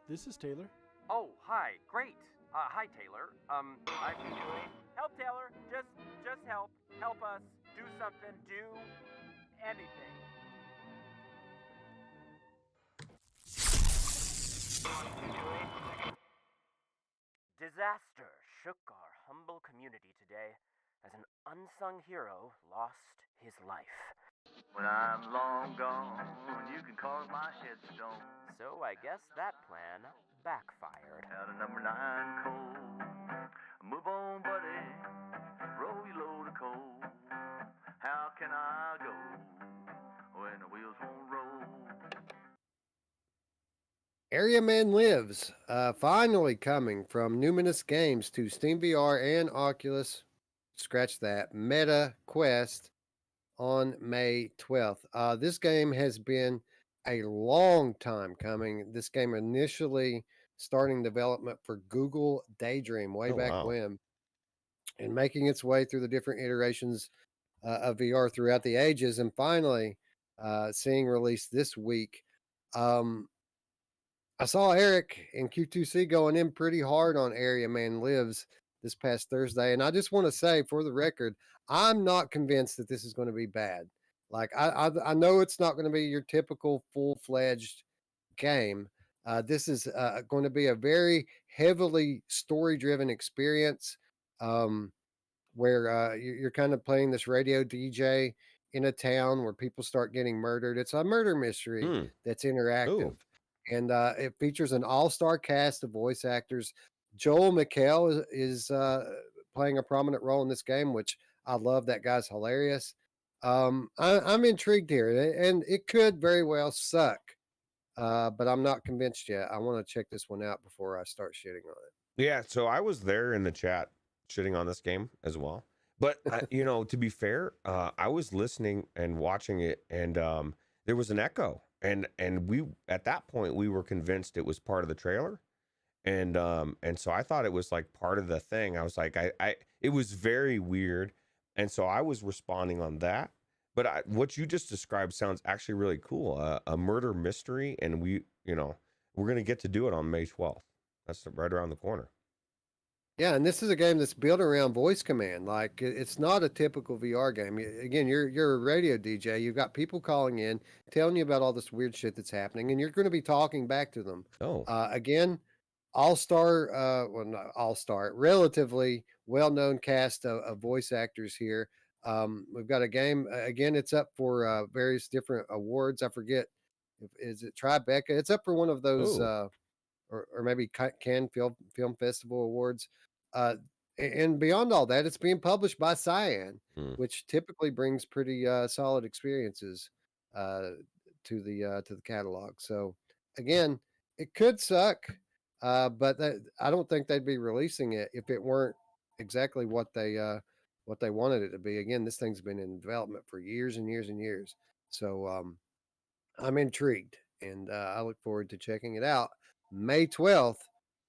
This is Taylor. Oh, hi. Great. Hi, Taylor. Help, Taylor. Just help. Help us. Do something. Do anything. Disaster shook our humble community today as an unsung hero lost his life. When I'm long gone, you can carve my headstone. So I guess that plan backfired. Out of number 9 coal. Move on, buddy. Roll your load of coal. How can I go when the wheels won't roll? Area Man Lives, finally coming from Numinous Games to Steam VR and Oculus. Scratch that. Meta Quest on May 12th. This game has been a long time coming. This game initially starting development for Google Daydream way back when, and making its way through the different iterations of VR throughout the ages, and finally seeing release this week. I saw Eric in Q2C going in pretty hard on Area Man Lives this past Thursday, and I just want to say, for the record, I'm not convinced that this is going to be bad. Like, I know it's not going to be your typical full-fledged game. This is going to be a very heavily story-driven experience, where you're kind of playing this radio DJ in a town where people start getting murdered. It's a murder mystery that's interactive. Ooh. And it features an all-star cast of voice actors. Joel McHale is playing a prominent role in this game, which I love. That guy's hilarious. I'm intrigued here, and it could very well suck, but I'm not convinced yet. I want to check this one out before I start shitting on it. Yeah, so I was there in the chat shitting on this game as well. But, to be fair, I was listening and watching it, and there was an echo. And we, at that point, we were convinced it was part of the trailer. And so I thought it was like part of the thing. I was like, it was very weird. And so I was responding on that. But what you just described sounds actually really cool. A murder mystery. And we're going to get to do it on May 12th. That's right around the corner. Yeah, and this is a game that's built around voice command. Like, it's not a typical VR game. Again, you're a radio DJ. You've got people calling in, telling you about all this weird shit that's happening, and you're going to be talking back to them. Oh, again, not all-star, relatively well-known cast of voice actors here. We've got a game. Again, it's up for various different awards. I forget, is it Tribeca? It's up for one of those, or maybe Cannes Film Festival Awards. And beyond all that, it's being published by Cyan, which typically brings pretty solid experiences to the catalog. So again, it could suck, but I don't think they'd be releasing it if it weren't exactly what they wanted it to be. Again, this thing's been in development for years and years and years. So I'm intrigued, and I look forward to checking it out May 12th.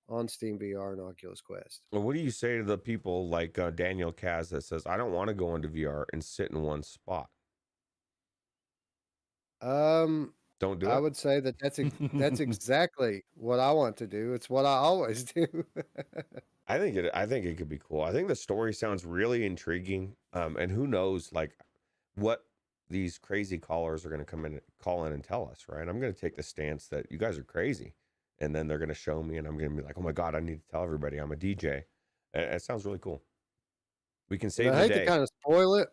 On Steam VR and Oculus Quest. Well, what do you say to the people like Daniel Kaz that says, I don't want to go into VR and sit in one spot? Don't do it. I would say that's exactly what I want to do. It's what I always do. I think it could be cool. I think the story sounds really intriguing. And who knows, like, what these crazy callers are going to call in and tell us, right? I'm going to take the stance that you guys are crazy. And then they're going to show me, and I'm going to be like, oh my God, I need to tell everybody I'm a DJ. It sounds really cool. We can save the day. I hate to kind of spoil it.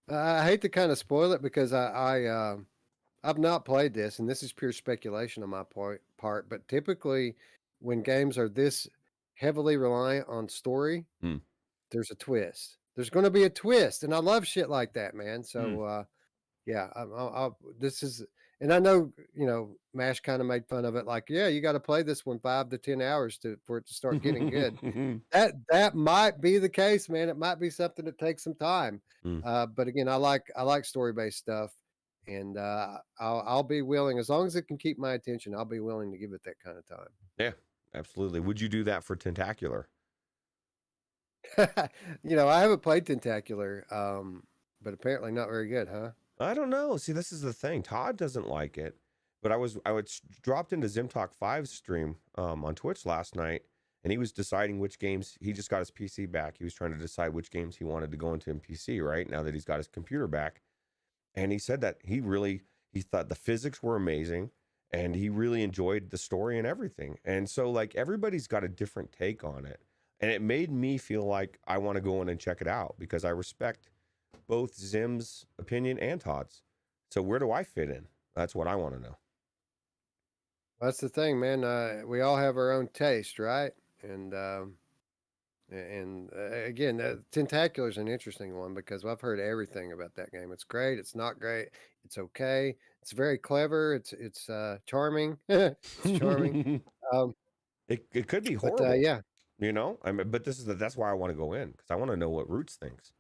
I hate to kind of spoil it because I've not played this, and this is pure speculation on my part. But typically, when games are this heavily reliant on story, there's a twist. There's going to be a twist, and I love shit like that, man. So yeah, this is, and I know Mash kind of made fun of it, like, yeah, you got to play this one 5 to 10 hours for it to start getting good. That might be the case, man. It might be something that takes some time. Mm. But again, I like story based stuff, and I'll be willing, as long as it can keep my attention. I'll be willing to give it that kind of time. Yeah, absolutely. Would you do that for Tentacular? I haven't played Tentacular, but apparently not very good, huh? I don't know. See, this is the thing. Todd doesn't like it, but dropped into Zimtalk 5's stream on Twitch last night, and he was deciding which games. He just got his PC back. He was trying to decide which games he wanted to go into in PC, right? Now that he's got his computer back. And he said that he thought the physics were amazing, and he really enjoyed the story and everything. And so, like, everybody's got a different take on it. And it made me feel like I want to go in and check it out, because I respect both Zim's opinion and Todd's. So where do I fit in? That's what I want to know. That's the thing, man. We all have our own taste, right? And again, Tentacular is an interesting one, because I've heard everything about that game. It's great. It's not great. It's okay. It's very clever. It's charming. It's charming. It could be horrible. But yeah. I mean, but that's why I want to go in, because I want to know what Ruuts thinks.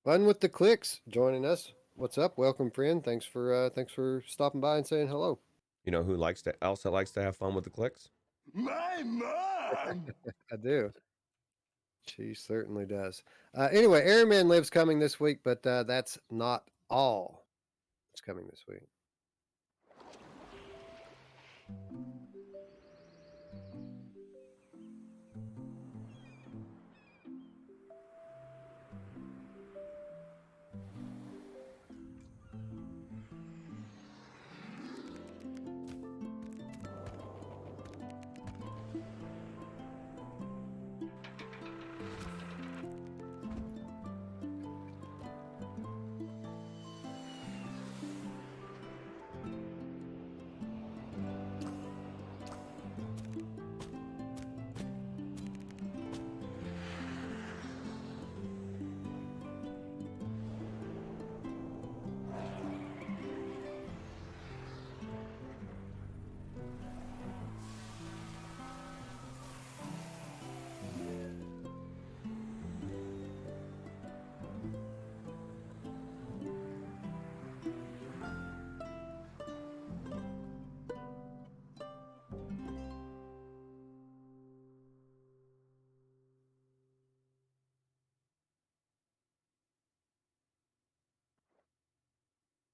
Fun with the clicks joining us. What's up? Welcome, friend. Thanks for stopping by and saying hello. You know who likes to have fun with the clicks? My mom! I do. She certainly does. Anyway, Airman Lives coming this week, but that's not all. It's coming this week.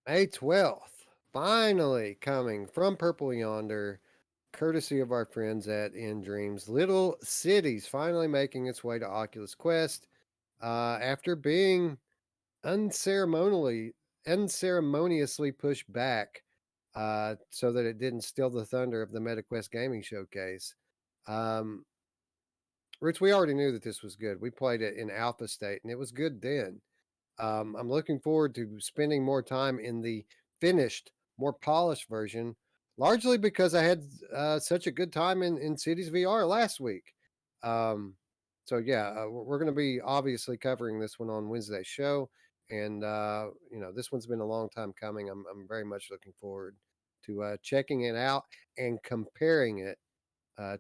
May 12th, finally coming from Purple Yonder, courtesy of our friends at In Dreams. Little Cities finally making its way to Oculus Quest after being unceremoniously pushed back so that it didn't steal the thunder of the MetaQuest Gaming Showcase. Rich, we already knew that this was good. We played it in alpha state, and it was good then. I'm looking forward to spending more time in the finished, more polished version, largely because I had such a good time in Cities VR last week. So yeah, we're going to be obviously covering this one on Wednesday's show, and this one's been a long time coming. I'm very much looking forward to checking it out and comparing it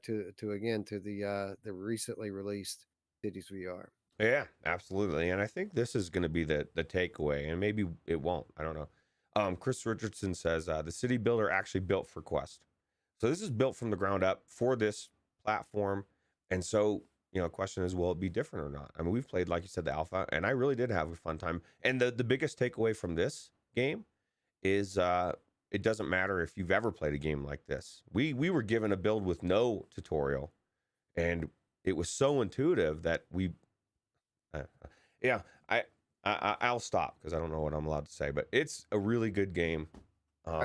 to the recently released Cities VR. Yeah, absolutely. And I think this is going to be the takeaway, and maybe it won't. I don't know. Chris Richardson says the city builder actually built for Quest. So this is built from the ground up for this platform. And so, question is, will it be different or not? I mean, we've played, like you said, the alpha, and I really did have a fun time. And the biggest takeaway from this game is it doesn't matter if you've ever played a game like this. We were given a build with no tutorial, and it was so intuitive that I'll stop because I don't know what I'm allowed to say, but it's a really good game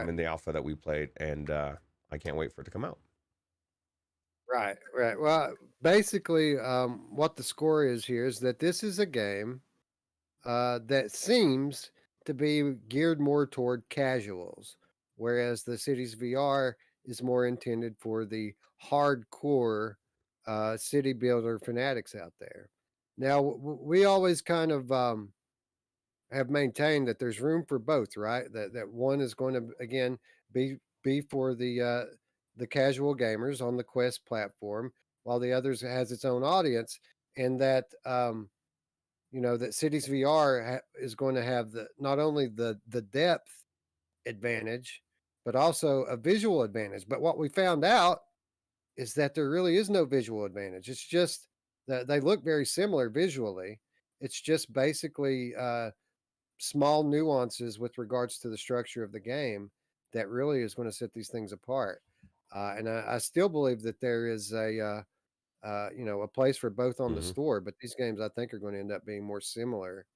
in the alpha that we played, and I can't wait for it to come out. Right. Well, basically, what the score is here is that this is a game that seems to be geared more toward casuals, whereas the Cities VR is more intended for the hardcore city builder fanatics out there. Now, we always kind of have maintained that there's room for both, right? That one is going to again be for the casual gamers on the Quest platform, while the others has its own audience, and that that Cities VR is going to have the not only the depth advantage, but also a visual advantage. But what we found out is that there really is no visual advantage. It's just that they look very similar visually. It's just basically small nuances with regards to the structure of the game that really is going to set these things apart. And I still believe that there is a place for both on the Hmm. store, but these games I think are going to end up being more similar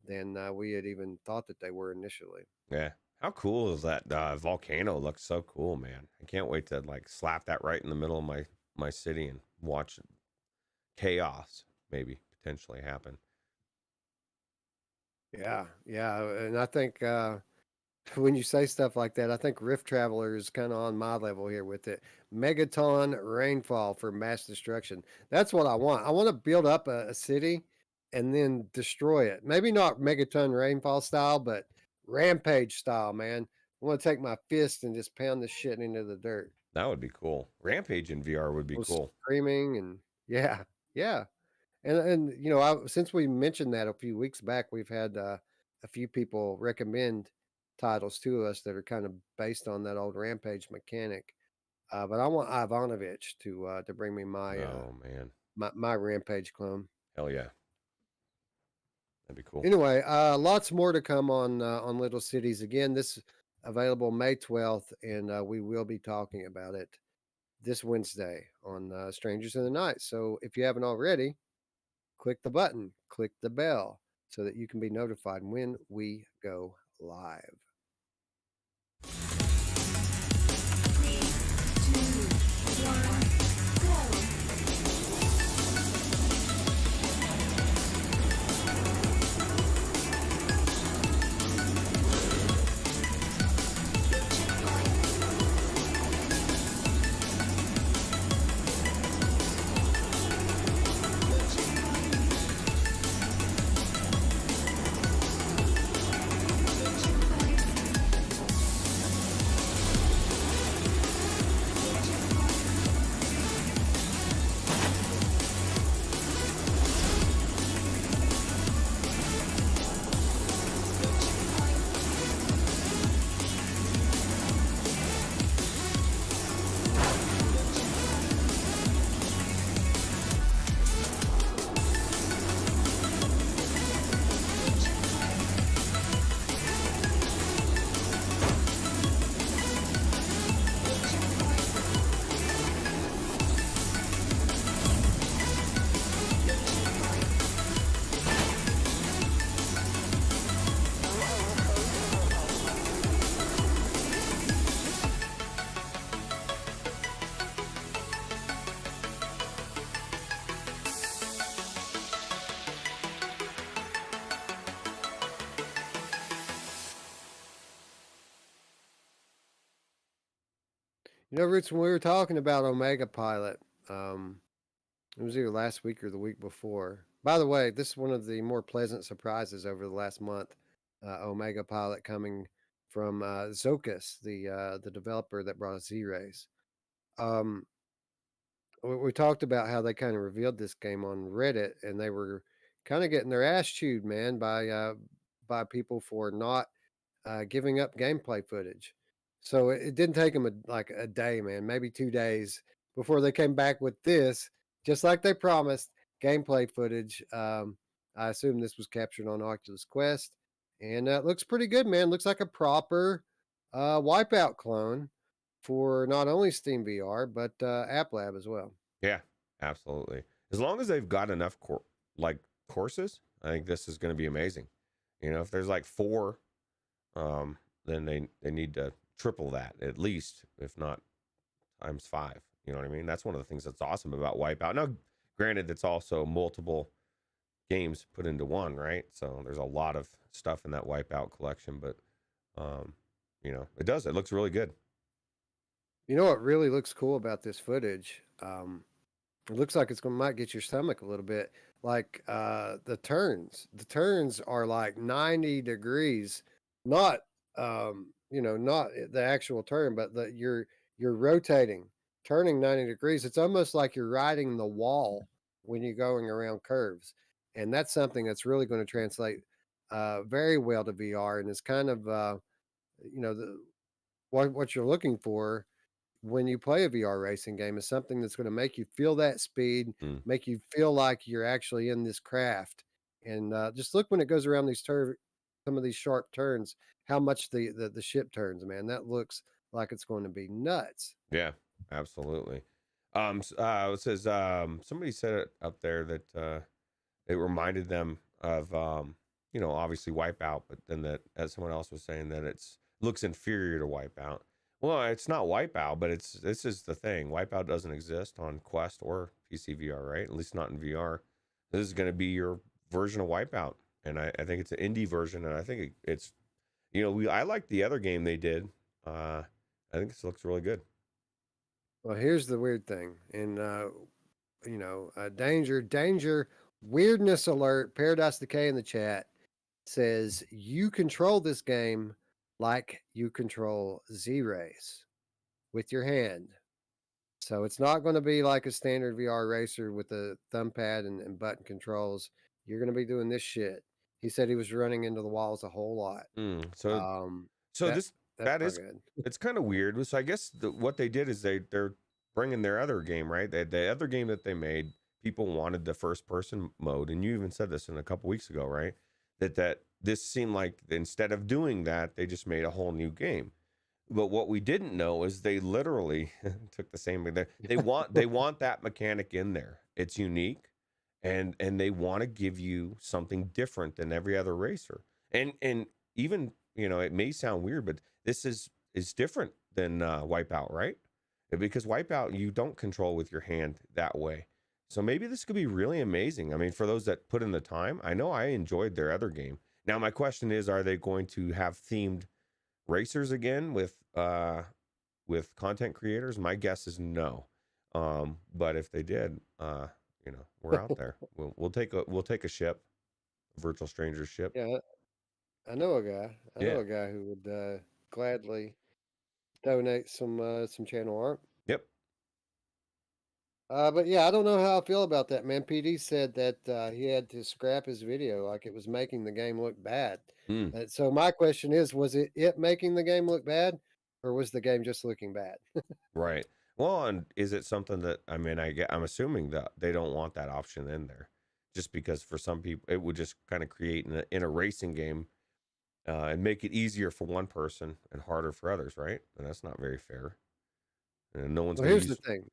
than we had even thought that they were initially. Yeah. How cool is that volcano? Looks so cool, man. I can't wait to like slap that right in the middle of my city and watch chaos maybe potentially happen. Yeah, yeah, and I think when you say stuff like that, I think Rift Traveler is kind of on my level here with it. Megaton rainfall for mass destruction. That's what I want. I want to build up a city and then destroy it. Maybe not Megaton rainfall style, but rampage style, man. I want to take my fist and just pound the shit into the dirt. That would be cool. Rampage in VR would be People cool. screaming and yeah, yeah. And since we mentioned that a few weeks back, we've had a few people recommend titles to us that are kind of based on that old Rampage mechanic. But I want Ivanovich to bring me Oh man. my Rampage clone. Hell yeah. That'd be cool. Anyway, lots more to come on Little Cities. Again, this available May 12th, and we will be talking about it this Wednesday on Strangers in the Night. So if you haven't already, click the button, click the bell so that you can be notified when we go live. Roots, when we were talking about Omega Pilot, it was either last week or the week before. By the way, this is one of the more pleasant surprises over the last month. Omega Pilot coming from Zokus, the developer that brought us Z-Rays. We talked about how they kind of revealed this game on Reddit, and they were kind of getting their ass chewed, man, by people for not giving up gameplay footage. So it didn't take them like a day, man, maybe 2 days before they came back with this, just like they promised, gameplay footage. I assume this was captured on Oculus Quest, and it looks pretty good, man. Looks like a proper Wipeout clone for not only Steam VR but App Lab as well. Yeah, absolutely. As long as they've got enough courses, I think this is going to be amazing. If there's like 4, then they need to triple that at least, if not times 5. You know what I mean? That's one of the things that's awesome about Wipeout. Now, granted, it's also multiple games put into one, right? So there's a lot of stuff in that Wipeout collection, but it looks really good. You know what really looks cool about this footage? It looks like it's gonna might get your stomach a little bit. Like the turns. The turns are like 90 degrees, not not the actual turn, but you're rotating, turning 90 degrees. It's almost like you're riding the wall when you're going around curves. And that's something that's really going to translate very well to VR, and it's kind of the what you're looking for when you play a VR racing game is something that's going to make you feel that speed, Mm. make you feel like you're actually in this craft. And just look when it goes around some of these sharp turns, how much the ship turns, man. That looks like it's going to be nuts. Yeah, absolutely. It says somebody said it up there that it reminded them of obviously Wipeout, but then that as someone else was saying that it's looks inferior to Wipeout. Well, it's not Wipeout, but this is the thing. Wipeout doesn't exist on Quest or PC VR, right? At least not in VR. This is going to be your version of Wipeout, and I think it's an indie version, and I think it's I like the other game they did. I think this looks really good. Well, here's the weird thing, and danger, weirdness alert. Paradise Decay in the chat says you control this game like you control Z-Race with your hand. So it's not going to be like a standard VR racer with a thumb pad and button controls. You're going to be doing this shit. He said he was running into the walls a whole lot. So That this that's that not is good. it's kind of weird. So I guess what they did is they're bringing their other game, right? The other game that they made, people wanted the first person mode, and you even said this in a couple weeks ago, right? That this seemed like instead of doing that, they just made a whole new game. But what we didn't know is they literally took the same. They want that mechanic in there. It's unique, and they want to give you something different than every other racer. And even it may sound weird, but this is different than Wipeout, right? Because Wipeout you don't control with your hand that way. So maybe this could be really amazing. I mean, for those that put in the time, I know I enjoyed their other game. Now my question is, are they going to have themed racers again with content creators? My guess is no. But if they did, we're out there. We'll take a ship, a virtual stranger ship. Yeah, I know a guy. I know Yeah. a guy who would gladly donate some channel art. Yep. But yeah, I don't know how I feel about that, man. PD said that he had to scrap his video, like it was making the game look bad. So my question is, was it making the game look bad, or was the game just looking bad? Right. Well, and is it something that I'm assuming that they don't want that option in there, just because for some people it would just kind of create in a racing game and make it easier for one person and harder for others, right? And that's not very fair. And no one's Well, going to here's use. the thing.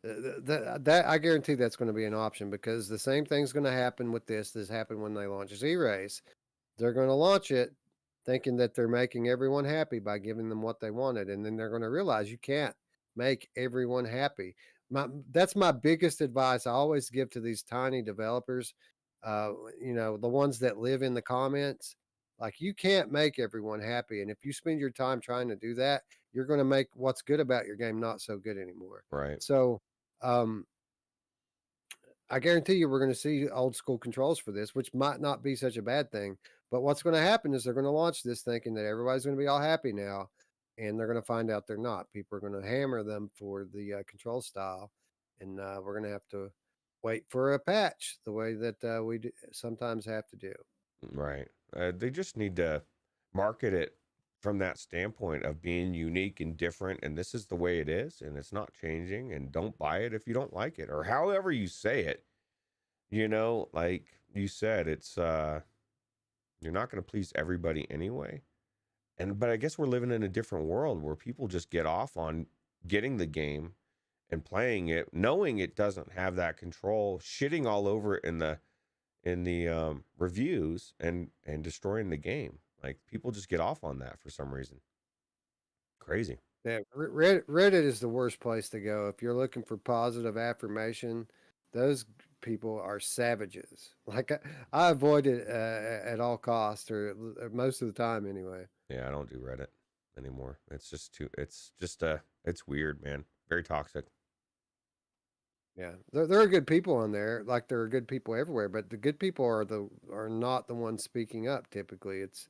That I guarantee that's going to be an option, because the same thing's going to happen with this. This happened when they launched Z-Race. They're going to launch it thinking that they're making everyone happy by giving them what they wanted, and then they're going to realize you can't make everyone happy. That's my biggest advice I always give to these tiny developers. The ones that live in the comments. Like, you can't make everyone happy, and if you spend your time trying to do that, you're going to make what's good about your game not so good anymore. Right. So, I guarantee you we're going to see old school controls for this, which might not be such a bad thing. But what's going to happen is they're going to launch this thinking that everybody's going to be all happy now, and they're going to find out they're not. People are going to hammer them for the control style, and we're going to have to wait for a patch the way that we sometimes have to do. Right. They just need to market it from that standpoint of being unique and different, and this is the way it is, and it's not changing, and don't buy it if you don't like it, or however you say it. Like you said, it's you're not going to please everybody anyway. But I guess we're living in a different world where people just get off on getting the game and playing it, knowing it doesn't have that control, shitting all over it in the reviews and destroying the game. Like, people just get off on that for some reason. Crazy. Yeah, Reddit is the worst place to go if you're looking for positive affirmation. Those people are savages. Like, I avoid it at all costs, or most of the time anyway. Yeah, I don't do Reddit anymore. It's just it's weird, man. Very toxic. Yeah, there are good people on there, like there are good people everywhere, but the good people are not the ones speaking up. Typically, it's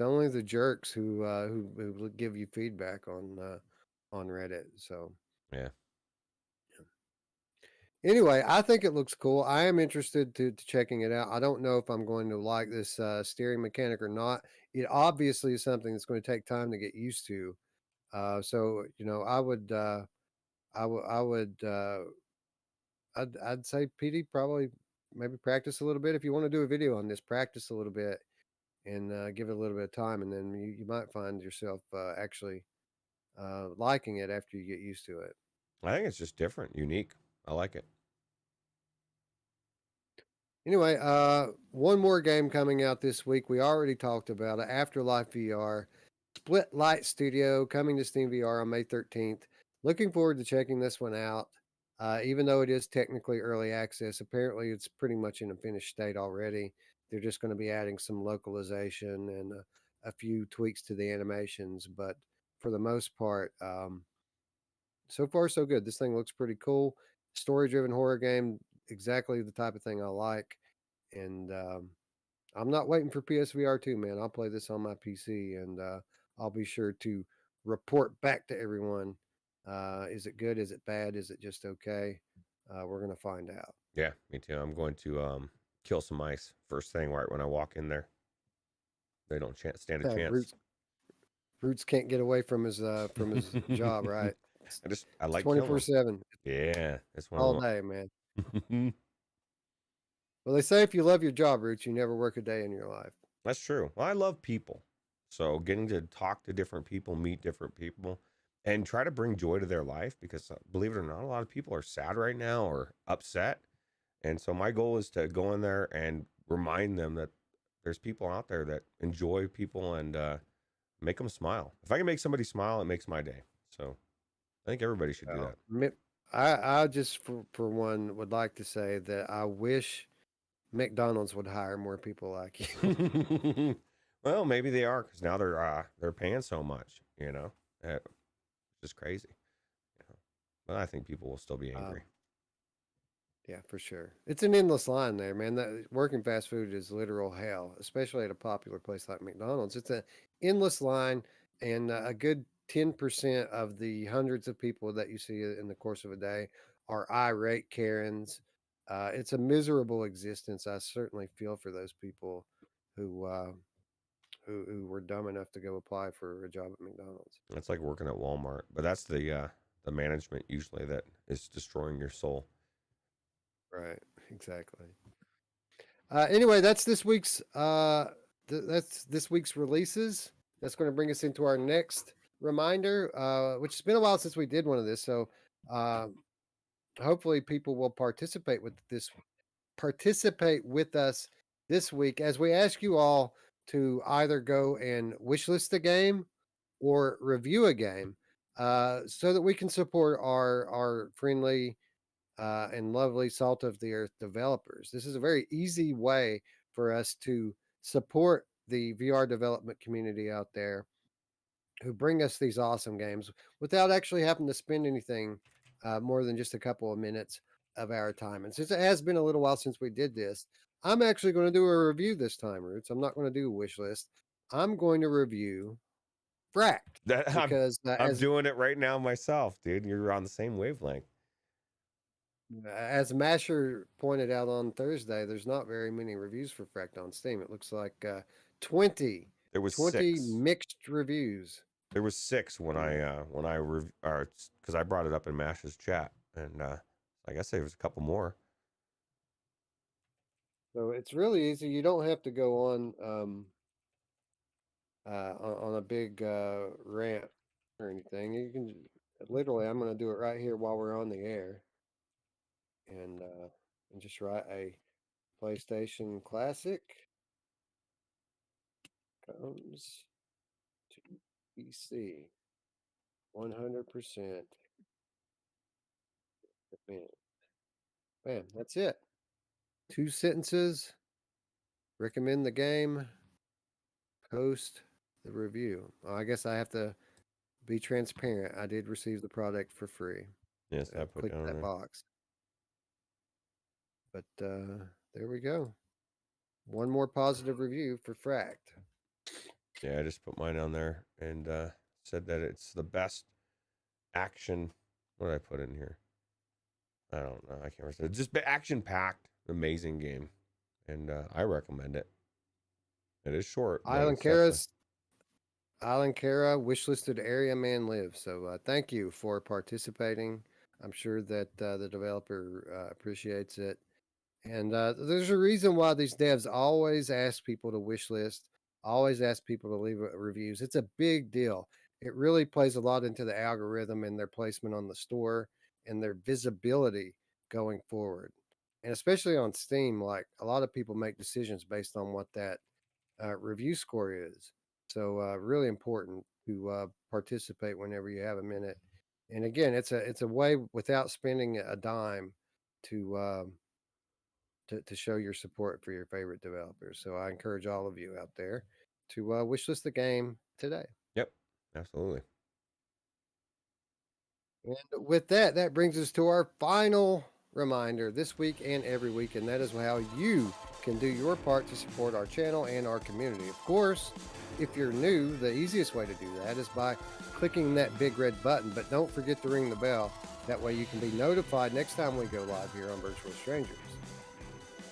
only the jerks who give you feedback on Reddit. So Yeah. anyway, I think it looks cool. I am interested to checking it out. I don't know if I'm going to like this steering mechanic or not. It obviously is something that's going to take time to get used to. So I would I'd say PD probably maybe practice a little bit. If you want to do a video on this, practice a little bit and give it a little bit of time, and then you might find yourself actually liking it after you get used to it. I think it's just different, unique. I like it. Anyway, one more game coming out this week. We already talked about it. Afterlife VR, Split Light Studio coming to Steam VR on May 13th. Looking forward to checking this one out. Even though it is technically early access, apparently it's pretty much in a finished state already. They're just going to be adding some localization and a few tweaks to the animations, but for the most part, so far so good. This thing looks pretty cool. Story-driven horror game, exactly the type of thing I like. And I'm not waiting for PSVR 2, man. I'll play this on my PC, and I'll be sure to report back to everyone. Is it good? Is it bad? Is it just okay? We're gonna find out. Yeah, me too. I'm going to kill some mice first thing right when I walk in there. They don't stand a chance. Roots can't get away from his job, right? I like 24/7. Yeah, it's one all of day, man. them. Well, they say if you love your job, Roots, you never work a day in your life. That's true. Well, I love people. So getting to talk to different people, meet different people, and try to bring joy to their life because believe it or not, a lot of people are sad right now or upset. And so my goal is to go in there and remind them that there's people out there that enjoy people and make them smile. If I can make somebody smile, it makes my day. So I think everybody should do that. I just, for one, would like to say that I wish McDonald's would hire more people like you. Well, maybe they are because now they're paying so much. It's just crazy. But I think people will still be angry. Yeah, for sure. It's an endless line there, man. That working fast food is literal hell, especially at a popular place like McDonald's. It's an endless line, and a good 10% of the hundreds of people that you see in the course of a day are irate Karens. It's a miserable existence. I certainly feel for those people who who were dumb enough to go apply for a job at McDonald's. It's like working at Walmart, but that's the management usually that is destroying your soul. Right, exactly. Anyway, that's this week's releases. That's going to bring us into our next reminder, which has been a while since we did one of this. So hopefully people will participate with us this week as we ask you all to either go and wishlist a game or review a game, so that we can support our friendly and lovely salt of the earth developers. This is a very easy way for us to support the VR development community out there who bring us these awesome games without actually having to spend anything more than just a couple of minutes of our time. And since it has been a little while since we did this, I'm actually going to do a review this time, Roots. I'm not going to do a wish list. I'm going to review Fracked because I'm doing it right now myself, dude. You're on the same wavelength. As Masher pointed out on Thursday, there's not very many reviews for Fracked on Steam. It looks like 20. There was 20 6. mixed reviews. There was 6 when because I brought it up in Mash's chat, and I guess there was a couple more. So it's really easy. You don't have to go on a big rant or anything. You can literally, I'm going to do it right here while we're on the air, and just write a PlayStation Classic comes to PC 100%. Bam, that's it. 2 sentences. Recommend the game. Post the review. Well, I guess I have to be transparent. I did receive the product for free. Yes, I put clicked down that there. box. But there we go. One more positive review for Fracked. Yeah, I just put mine on there and said that it's the best action. What did I put in here? I don't know. I can't remember. It's just action packed, amazing game, and I recommend it. It is short. But Island it's definitely- Cara wishlisted area man lives. So thank you for participating. I'm sure that the developer appreciates it. And there's a reason why these devs always ask people to wish list, always ask people to leave reviews. It's a big deal. It really plays a lot into the algorithm and their placement on the store and their visibility going forward. And especially on Steam, like a lot of people make decisions based on what that review score is. So really important to participate whenever you have a minute. And again, it's a way without spending a dime to to show your support for your favorite developers. So I encourage all of you out there to wishlist the game today. Yep, absolutely. And with that, that brings us to our final reminder this week and every week, and that is how you can do your part to support our channel and our community. Of course, if you're new, the easiest way to do that is by clicking that big red button, but don't forget to ring the bell. That way you can be notified next time we go live here on Virtual Strangers.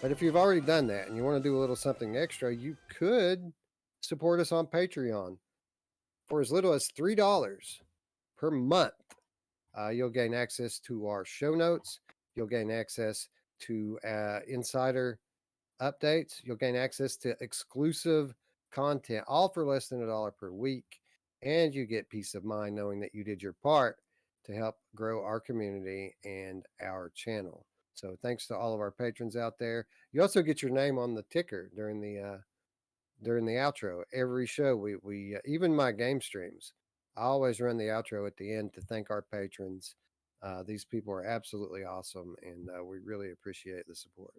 But if you've already done that and you want to do a little something extra, you could support us on Patreon for as little as $3 per month. You'll gain access to our show notes. You'll gain access to insider updates. You'll gain access to exclusive content, all for less than $1 per week. And you get peace of mind knowing that you did your part to help grow our community and our channel. So thanks to all of our patrons out there. You also get your name on the ticker during the outro. Every show, we even my game streams, I always run the outro at the end to thank our patrons. These people are absolutely awesome, and we really appreciate the support.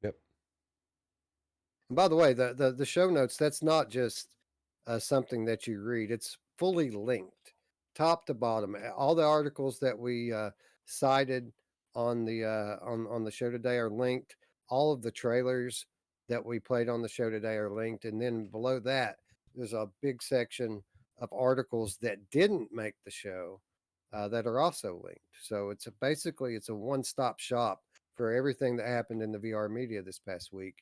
Yep. And by the way, the show notes, that's not just something that you read. It's fully linked, top to bottom. All the articles that we cited on the show today are linked. All of the trailers that we played on the show today are linked, and then below that, there's a big section of articles that didn't make the show that are also linked. So it's basically a one-stop shop for everything that happened in the VR media this past week,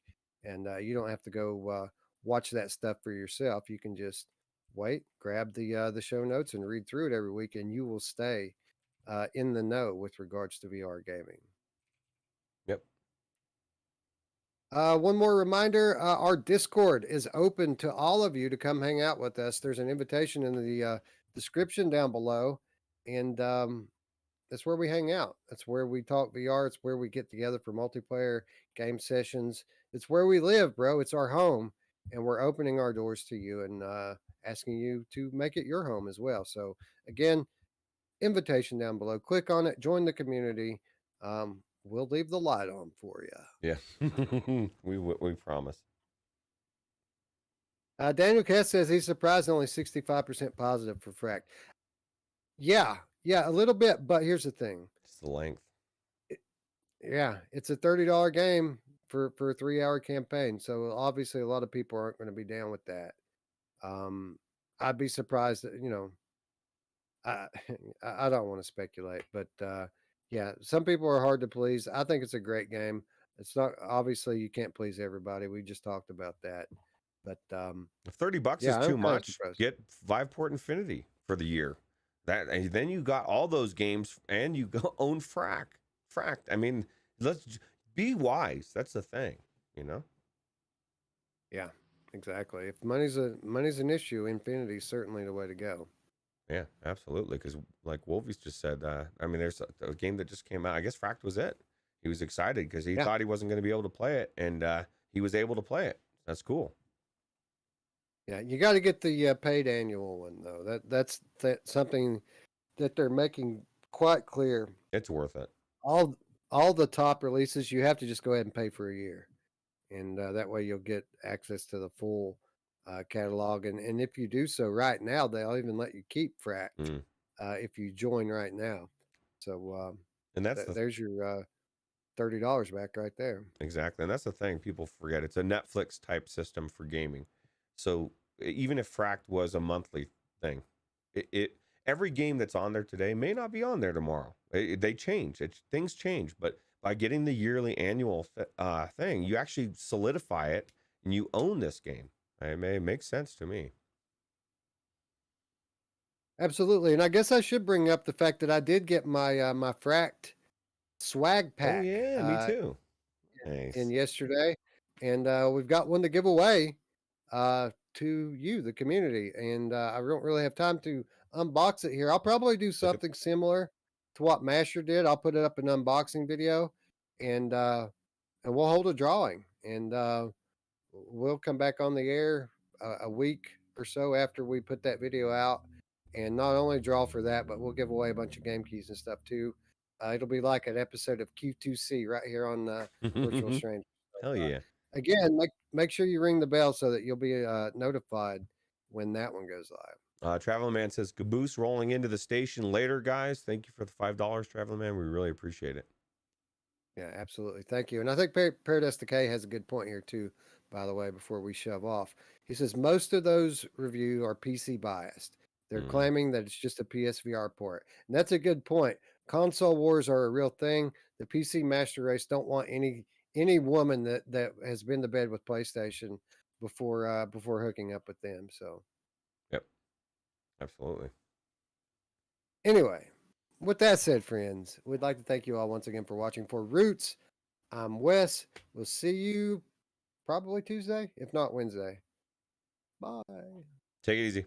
and you don't have to go watch that stuff for yourself. You can just wait, grab the show notes, and read through it every week, and you will stay in the know with regards to VR gaming. Yep. One more reminder, our Discord is open to all of you to come hang out with us. There's an invitation in the description down below, and that's where we hang out. That's where we talk VR. It's where we get together for multiplayer game sessions. It's where we live, bro. It's our home, and we're opening our doors to you and asking you to make it your home as well. So again, invitation down below. Click on it. Join the community. We'll leave the light on for you. Yeah. we promise. Daniel Kess says he's surprised only 65% positive for Frack. Yeah, a little bit, but here's the thing. It's the length. It's a $30 game for a 3-hour campaign. So obviously a lot of people aren't going to be down with that. I'd be surprised that, I don't want to speculate, but yeah, some people are hard to please. I think it's a great game. It's not, obviously you can't please everybody. We just talked about that, but $30 yeah, is too I'm much. surprised. Get Viveport Infinity for the year. That, and then you got all those games, and you go own Fracked. I mean, let's be wise. That's the thing, Yeah, exactly. If money's an issue, Infinity's certainly the way to go. Yeah, absolutely. Because like Wolfie's just said, I mean, there's a game that just came out. I guess Fracked was it. He was excited because he thought he wasn't going to be able to play it, and he was able to play it. That's cool. Yeah, you got to get the paid annual one though. That's something that they're making quite clear. It's worth it. All the top releases, you have to just go ahead and pay for a year, and that way you'll get access to the full catalog. And if you do so right now, they'll even let you keep Fracked if you join right now. So and that's there's your $30 back right there. Exactly. And that's the thing people forget. It's a Netflix type system for gaming. So even if Fracked was a monthly thing, every game that's on there today may not be on there tomorrow. They change. Things change. But by getting the yearly annual thing, you actually solidify it and you own this game. It makes sense to me. Absolutely. And I guess I should bring up the fact that I did get my my Fracked swag pack. Oh, yeah, me too. Nice. In yesterday. And we've got one to give away to you, the community. And I don't really have time to unbox it here. I'll probably do something similar to what Masher did. I'll put it up an unboxing video and we'll hold a drawing. And we'll come back on the air a week or so after we put that video out. And not only draw for that, but we'll give away a bunch of game keys and stuff too. It'll be like an episode of Q2C right here on Virtual Stranger. So, Hell yeah. Again, make sure you ring the bell so that you'll be notified when that one goes live. Traveling Man says, Caboose rolling into the station later, guys. Thank you for the $5, Traveling Man. We really appreciate it. Yeah, absolutely. Thank you. And I think Paradise Decay has a good point here too, by the way, before we shove off. He says most of those reviews are PC biased. They're claiming that it's just a PSVR port. And that's a good point. Console wars are a real thing. The PC master race don't want any woman that has been to bed with PlayStation before hooking up with them. So, yep, absolutely. Anyway, with that said, friends, we'd like to thank you all once again for watching. For Roots, I'm Wes. We'll see you probably Tuesday, if not Wednesday. Bye. Take it easy.